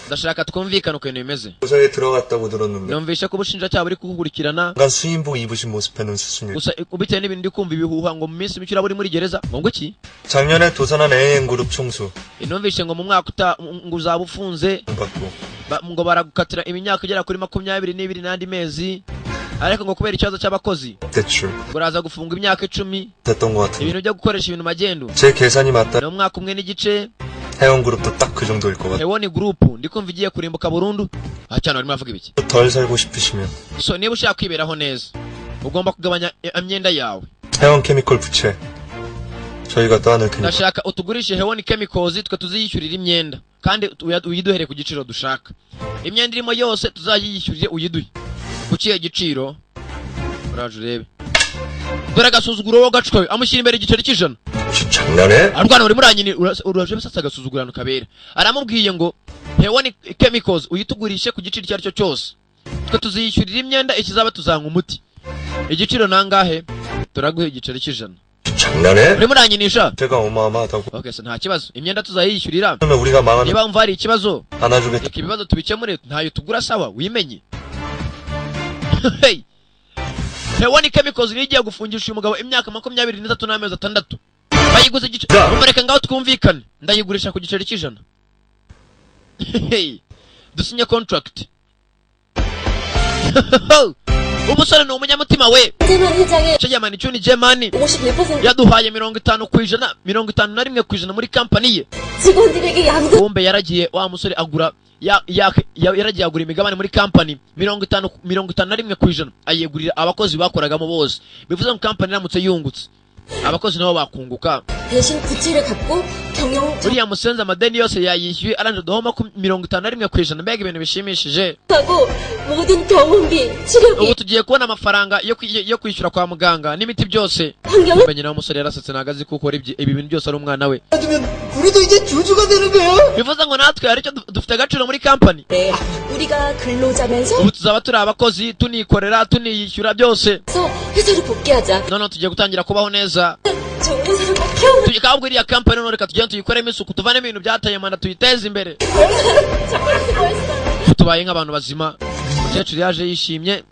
ndashaka twumvikana uko ibintu bimeze. 조사에 들어갔다고 들었는데. numvisha ko ubushinjacyaha buri kugukurikirana. 간 수인복 입으신 모습에는 수순이. gusa bitewe n'ibintu ndi kumva ibihuha ngo mu minsi mike uraba uri muri gereza. ngo iki? 작년에 도산한 A&M 그룹 총수 numvishe ngo mu mwaka ngo uzaba ufunze, 받고 ngo baragukatira imyaka igera kuri 22 n'andi mezi, ariko ngo kubera ikibazo cy'abakozi 대출 uraza gufunga imyaka 10. 됐던 것 같은데. ibintu byo gukoresha ibintu magendu 제 계산이 맞다. ni umwaka umwe n'igice. 해원 그룹도 딱 그 정도일 것 같아요. Heaven Group ndikumva igiye kurimbuka burundu. cyane barimo bavuga ibiki? 덜 살고 싶으시면 so niba ushaka kwiberaho neza ugomba kugabanya imyenda yawe. 해원 케미컬 부채 저희가 떠안을 테니까. ndashaka utugurishe Heaven Chemicals twe tuziyishyurira imyenda, kandi uyiduhere ku giciro dushaka. imyenda irimo yose tuzayishyurire uyiduhe ku kihe giciro. uraje urebe. dore agasuzuguro wo gacwe amushyira imbere igiceri cy'ijana. 장난해? arwana uri muranyini uraje bisatsa agasuzugurano kabera. aramubwiye ngo Heaven Chemicals uyitugurishe ku giciro cyaricyo cyose, twe tuziyishyurira imyenda, ikizaba tuzanga umuti. igiciro nangahe? turaguhe igiceri cy'ijana. 장난해? uri muranyinisha? 제가 어마어마하다고. okay, so nta kibazo, imyenda tuzayishyurira. 그러면 우리가 망하면 niba umva hari ikibazo 안아주겠다. reka ibibazo tubikemure, ntayo tugura sawa wimenye. hey, Heaven Chemicals niyo igiye gufungisha uyu mugabo imyaka 23 n'amezi 6. bayiguze igiceri. umureke ngaho twumvikane, ndayigurisha ku giceri cy'ijana. hey, dusinye contract. umusore ni umunyamutima we. 이재만 회장의 Cyamani Cyoni Jemani 51% yaduhaye 51% muri company ye. 직원들에게 양도 bombe yaragiye wa musore agura yaragiye agura imigabane muri company 51% ayegurira abakozi bakoragamo bose. bivuze ngo company iramutse yungutse abakozi nabo bakunguka. 대신 부채를 갚고 경영 uriya musenza amadeni yose yayishyuye aranje duhoma 51%. mbega ibintu bishimishije. 하고 모든 병원비, 치료비, ubu tugiye kubona amafaranga yo kwishyura kwa muganga n'imiti byose. 환경 nyina w'umusore yarasetse ntago azi kuko ibi bintu byose ari umwana we. 해주면 우리도 이제 주주가 되는 거야. bivuze ngo natwe hari icyo dufite agaciro muri company. 네, 우리가 근로자면서 ubu tuzaba turi abakozi tunikorera tuniyishyura byose. 회사로 복귀하자. noneho tugiye gutangira kubaho neza. 좋은 사람과 키워보자. tugiye kabwo iriya company none reka tugende tuyikoremo isuku tuvanemo ibintu byataye manda tuyiteze imbere. 정말 수고했어. tubaye nk'abantu bazima. umukecuru yaje yishimye.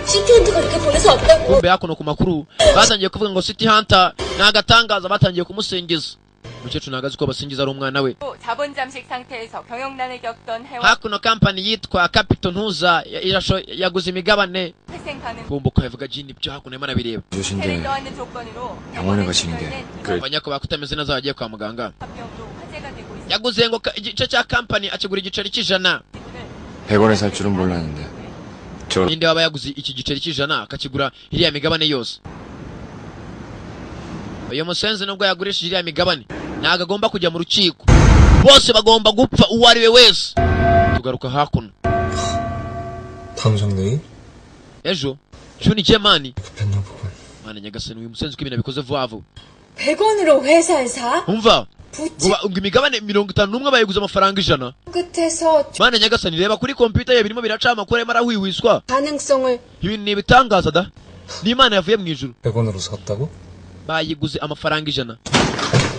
시티 헌터가 이렇게 보내서 왔다고. kumbe hakuno ku makuru batangiye kuvuga ngo City Hunter ni agatangaza, batangiye kumusingiza. umukecuru ntago azi ko basingiza ari umwana we. 자본 잠식 상태에서 경영난을 겪던 해원 hakuno company yitwa Capital Ntuza yaguze imigabane. 회생 가능 kumbuka yavuga jini byo hakuno imana bireba. 해를 떠안는 조건으로 병원에 가시는 게 abanyako bakutameze neza bagiye kwa muganga. 합병도 yaguze ngo igice cya company akigura igiceri cy'ijana 100원에 살 줄은 몰랐는데. ninde waba yaguze iki giceri cy'ijana akakigura iriya migabane yose. Uyu musenzi nubwo yagurishije iriya migabane ntago agomba kujya mu rukiko, bose bagomba gupfa uwo ari we wese. Tugaruka hakuno 다음 정도이? ejo Juni Gemani 급했나 보군. mana nyagasani uyu musenzi ko ibintu bikoze vuba vuba. 100원으로 회사를 사? umva 부치 ngo imigabane 51 bayiguze amafaranga 100. 끝에서 mana nyagasani reba kuri computer ye birimo biraca amakuru arimo arahwihwiswa. 가능성을 Ibintu ni ibitangaza da, n'Imana yavuye mu ijuru. 100원으로 샀다고? bayiguze amafaranga 100.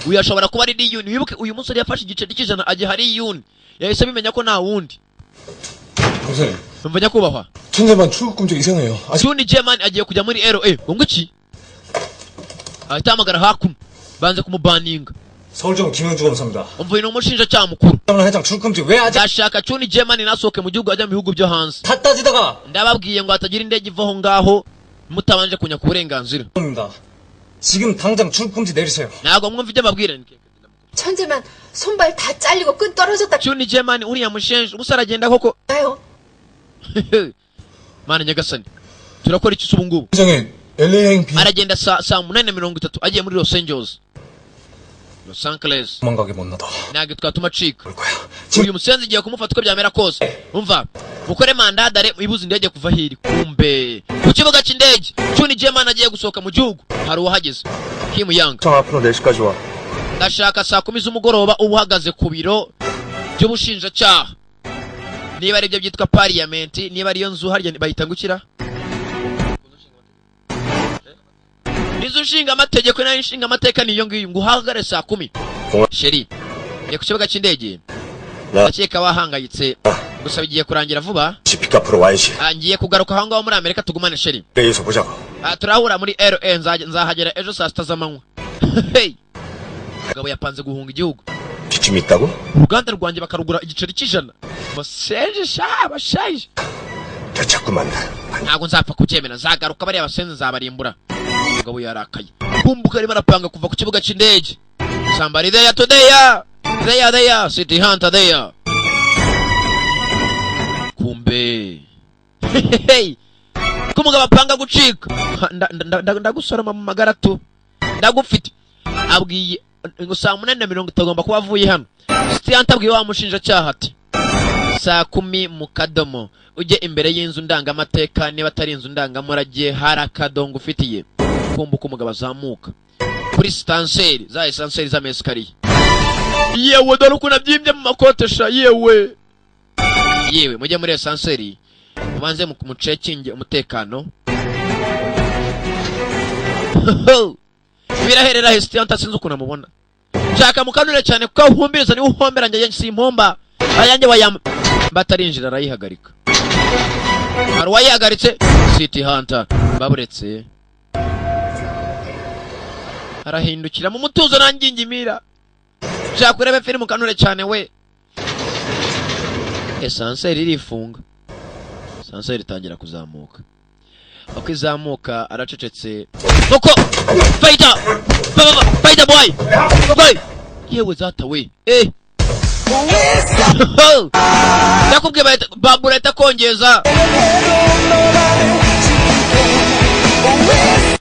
uyu ashobora kuba ari Yuni. Wibuke uyu musore yafashe igiceri cy'ijana agiye hari Yuni, yahise bimenya ko nta wundi. 선생님, umva nyakubahwa, 천재만 출국금지 이상해요. 아직 Juni Gemani agiye kujya muri LA. ngo iki ahita ahamagara hakuno banze kumubaninga. 서울청 김영주검사입니다. umva uyu ni umushinjacyaha mukuru. 장난 회장 출국금지 왜 아직 ndashaka Juni Gemani nasohoke mu gihugu ajya mu bihugu byo hanze. 다 따지다가 ndababwiye ngo hatagira indege iva aho ngaho mutabanje kunya ku burenganzira. 입니다. 지금 당장 출국금지 내리세요. ntabwo mwumva ibyo mbabwira. 천재만 손발 다 잘리고 끈 떨어졌다. Juni Gemani uriya mushenje gusa aragenda koko. 나요. mana nyagasani turakora iki ubu ngubu? 회장님, LA행 비 aragenda saa 8:30 agiye muri Los Angeles. Los Angeles 도망가게 못 놔둬. ntabwo twatuma acika. 올 거야. uyu musenzi igiye kumufata uko byamera kose. umva mukore mandadare ibuze indege kuva hiri. kumbe ku kibuga cy'indege Juni Gemani agiye gusohoka mu gihugu hari uwahageze. Kim Yang 청 앞으로 4시까지 와. ndashaka saa 10 z'umugoroba uba uhagaze ku biro by'ubushinjacyaha. niba ari byo byitwa parliament, niba ariyo nzu harya bahita ngukira inzu nshinga amategeko nayo nshinga amateka niyo ngiyo. ngo uhagare saa 10. sheri ye ku kibuga cy'indege ndakeka wahangayitse gusa bigiye kurangira vuba. 시피카 앞으로 와야지. ngiye kugaruka aho ngaho muri Amerika tugumane sheri. 내일서 보자고. turahura muri LA nzahagera ejo saa 6 z'amanywa. hey umugabo yapanze guhunga igihugu. 지침이 있다고? uruganda rwanjye bakarugura igiceri cy'ijana. basenje sha bashaje. 되찾구만. ntabwo nzapfa kubyemera, nzagaruka bariya basenze nzabarimbura. umugabo yarakaye kumbuka arimo arapanga kuva ku kibuga cy'indege. somebody there today there city hunter there. kumbe hey kumugabo apanga gucika. ndagusoroma mu magaratu ndagufite. abwiye ngo saa 8:30 tagomba kuba avuye hano. Sitiyanta abwiye wa mushinjacyaha ati saa 10 mu kadomo ujye imbere y'inzu ndangamateka, niba atari inzu ndangamurage hari akadongo ufitiye. kumbuka umugabo azamuka kuri stanseri za esanseri z'amesikariye. yewe dore ukuntu abyimbye mu makotesha. yewe mujye muri esanseri mubanze mucekinge umutekano. biraherera Sitiyanta sinzi ukuntu amubona. nshaka mukanure cyane kuko uhumbiriza niwe uhombera njye simpomba. ayanjye wayamba batarinjira arayihagarika. hari uwayihagaritse City Hunter baburetse arahindukira mu mutuzo nangingimira. nshaka kureba filime mukanure cyane we. esanseri irifunga. esanseri itangira kuzamuka. uko izamuka aracecetse. koko fighter boy yewe zata we ndakubwiye babura itakongeza.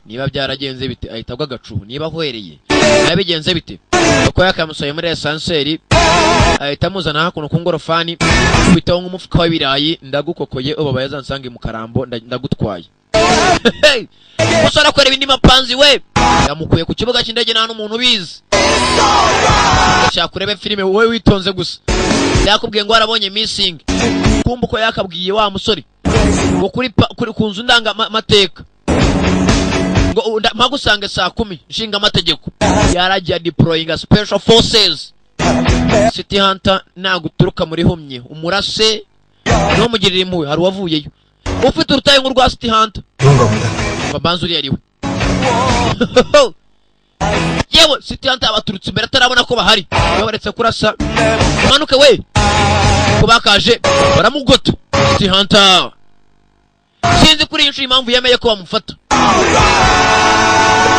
niba byaragenze bite ahita agwa agacuho. niba ahwereye nabigenze bite uko yakamusoye muri esanseri ahita amuzana hakuno ku ngorofani kwitaho nk'umufuka w'ibirayi. ndagukokoye ubabaye azansange mu karambo ndagutwaye. musora kwera ibindi mapanzi we yamukuye ku kibuga cy'indege nta n'umuntu ubizi. ndashaka kureba filime wowe witonze gusa. yakubwiye ngo warabonye missing. kumbuko yakabwiye wa musore ngo kuri ku nzu ndangamateka ngo mpagusange saa 10 nshinga amategeko. yaragiye deploying special forces. City Hunter naguturuka muri humye umurase no mugirira impuhwe. hari uwavuyeyo ufite urutaye nk'urwa City Hunter. babanza uri yariwe. yewe City Hunter abaturutse imbere atarabona ko bahari. yabaretse kurasa manuke we kubakaje baramugota. City Hunter sinzi kuri inshuro impamvu yemeye ko bamufata.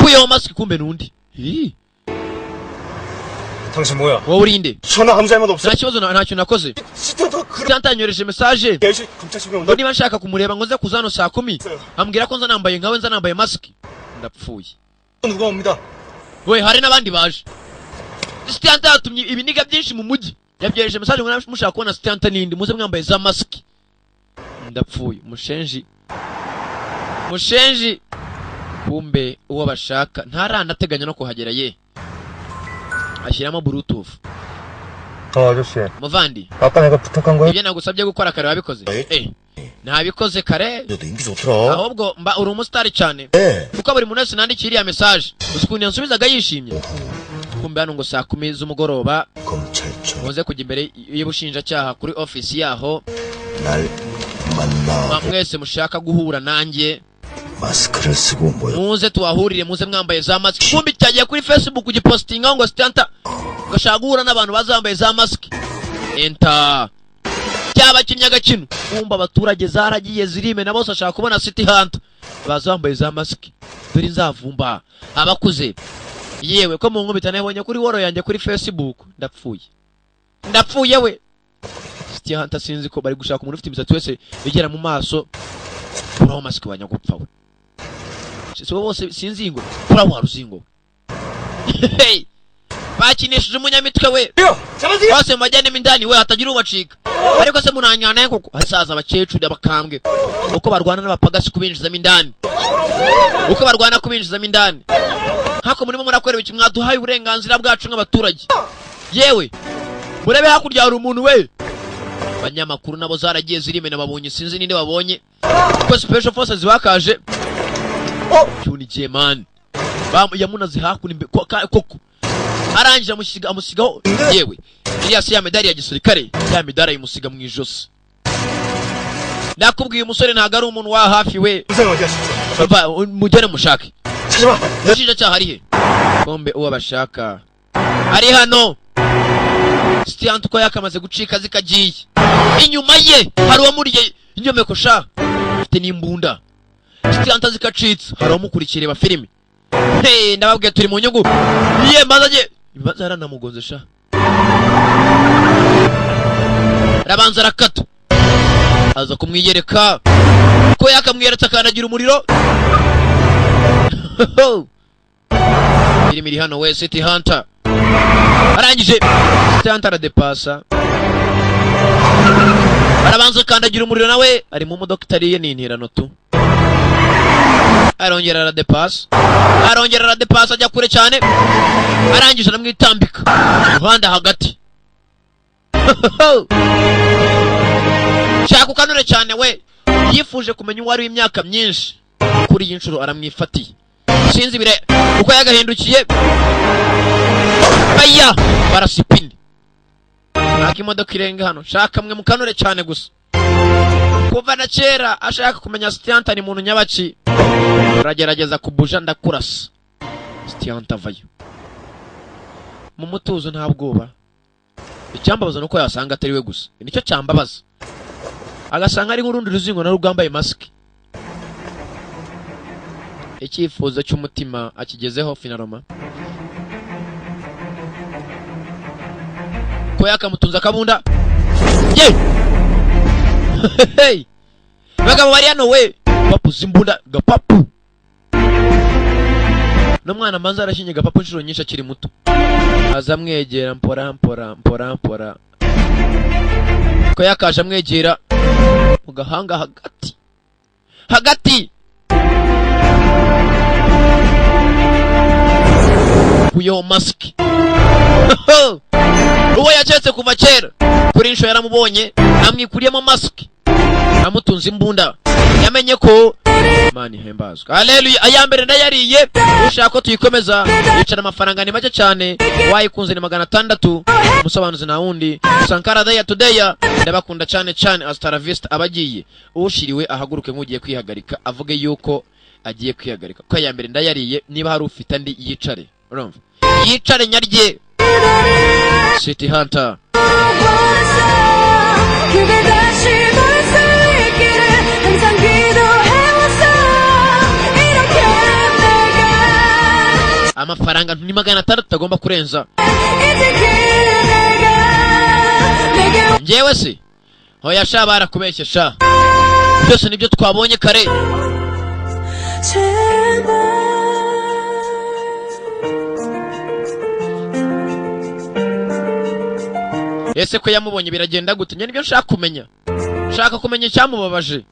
kuyeho mask kumbe nundi. 당신 뭐야? wowe uri inde? 전화 아무 잘못 없어. nta kibazo nta kintu nakoze. 스티한테 그런 Sitanta yanyohereje message 4시 경찰서에 ngo 온다. niba nshaka kumureba ngo nze kuza hano saa 10 ambwira ko nza nambaye nkawe nza nambaye mask. Ndapfuye. 누가 옵니다. we hari n'abandi baje. Sitanta yatumye ibiniga byinshi mu mujyi. Yabyereje message ngo mushaka kubona Sitanta nindi muze mwambaye za mask. Ndapfuye. Mushenji kumbe uwo bashaka ntaranateganya no kuhagera ye. Ashyiramo bluetooth. 아저씨. Muvandi. 아까 내가 부탁한 거야? Ibyo nagusabye gukora kare wabikoze? Ntabikoze kare. 너도 인기 좋더라. Ahubwo mba uri umustar cyane. Kuko buri muntu wese nandikira iriya message. Usikunye nsubizaga yishimye. Kumbe hano ngo saa 10 z'umugoroba. 검찰청 Muze kujya imbere y'ubushinjacyaha kuri office yaho. 날 만나 Mwese mushaka guhura nanjye. 마스크를 쓰고 모여. Muze tuhahurire muze mwambaye za mask. Kumbe cyagiye kuri Facebook kugipostinga ngo Sitanta gashaka guhura n'abantu bazambaye za mask. Enter. Cyaba kinyagakino. Kumba abaturage zaragiye zirime na bose ashaka kubona City Hunter. Bazambaye za mask. Dore nzavumba abakuze. Yewe ko mu nkubita nabonye kuri woro yanjye kuri Facebook. Ndapfuye we. City Hunter sinzi ko bari gushaka umuntu ufite imisatsi wese igera mu maso. Kuraho mask wanyagupfa we. So bose sinzi ngo kuraho haruzingo. Hey. Bakinishije umunyamitwe we. Bose majyane mindani we hatagira ubacika. Ariko se munanyana koko hasaza abakecuru abakambwe. Uko barwana n'abapagasi kubinjiza mindani. Uko barwana kubinjiza mindani. Hako murimo murakorera iki mwaduhaye uburenganzira bwacu nk'abaturage. Yewe. Murebe hakurya hari umuntu we. Banyamakuru nabo zaragiye zirime nababonye sinzi ninde babonye. Ko special forces bakaje. Cyunikiye man. Yamunaze hakuna imbe koko. Arangije amusigaho yewe. Iriya si ya medali ya gisirikare, ya medali imusiga mu ijosi. Nakubwiye umusore ntago ari umuntu wa hafi we. Baba mujyane mushake. Yashije cyaha ari he? Kombe uwo bashaka. Ari hano. Sitanta ko yakamaze gucika zikagiye. Inyuma ye hari uwamuriye inyomeko sha. Afite n'imbunda. Sitanta zikacitse hari umukurikire ba filime. Hey, ndababwiye turi mu nyungu. Iye mazaje. Ibibazo yaranamugonze sha. Rabanza rakata. Aza kumwiyereka. Ko yakamwiyeretse akanagira umuriro. Iri hano we City Hunter. Arangije City Hunter aradepasa. Arabanza akandagira umuriro nawe ari mu modoka itariye n'intirano tu. Arongera aradepasa ajya kure cyane. Arangije aramwitambika Rwanda hagati. Shaka ukanure cyane we. Yifuje kumenya uwari w'imyaka myinshi. Kuri iyi nshuro aramwifatiye. Sinzi bire uko yagahindukiye. Aya barasipini. Naka imodoka irenga hano. Shaka mwe mukanure cyane gusa. Kuva na kera ashaka kumenya Sitanta ni muntu nyabaki. Uragerageza kubuja ndakurasa. Sitanta vayo. Mu mutuzo nta bwoba. Icyambabaza nuko yasanga atari we gusa. Nicyo cyambabaza. Agasanga ari nk'urundi ruzingo na rugambaye mask. Icyifuzo cy'umutima akigezeho finaroma. Ko yakamutunza kabunda. Ye! Hey! Bagabo bari hano we. Papu imbunda gapapu. No mwana manza arashinye gapapu inshuro nyinshi akiri muto. Azamwegera mpora. Ko yakaje amwegera mu gahanga hagati. Kuyo mask. Uwo yacetse kuva kera kuri insho yaramubonye amwikuriyemo mask amutunza imbunda yamenye ko Imana ihembazwa. Haleluya. Ayambere ndayariye. Ushaka ko tuyikomeza yicara amafaranga ni make cyane. Wayikunze ni 600. Musobanuzi na wundi Sankara Day Today. Ndabakunda cyane hasta la vista. Abagiye ushiriwe ahaguruke nk'ugiye kwihagarika avuge yuko agiye kwihagarika. Ko ayambere ndayariye niba hari ufite andi yicare. Urumva? Yicare nyarye. City Hunter. amafaranga ni 600 agomba kurenza. Njyewe se hoya sha barakubeshye sha, byose nibyo twabonye kare. Ese ko yamubonye biragenda gute? Njye nibyo nshaka kumenya, nshaka kumenya icyamubabaje.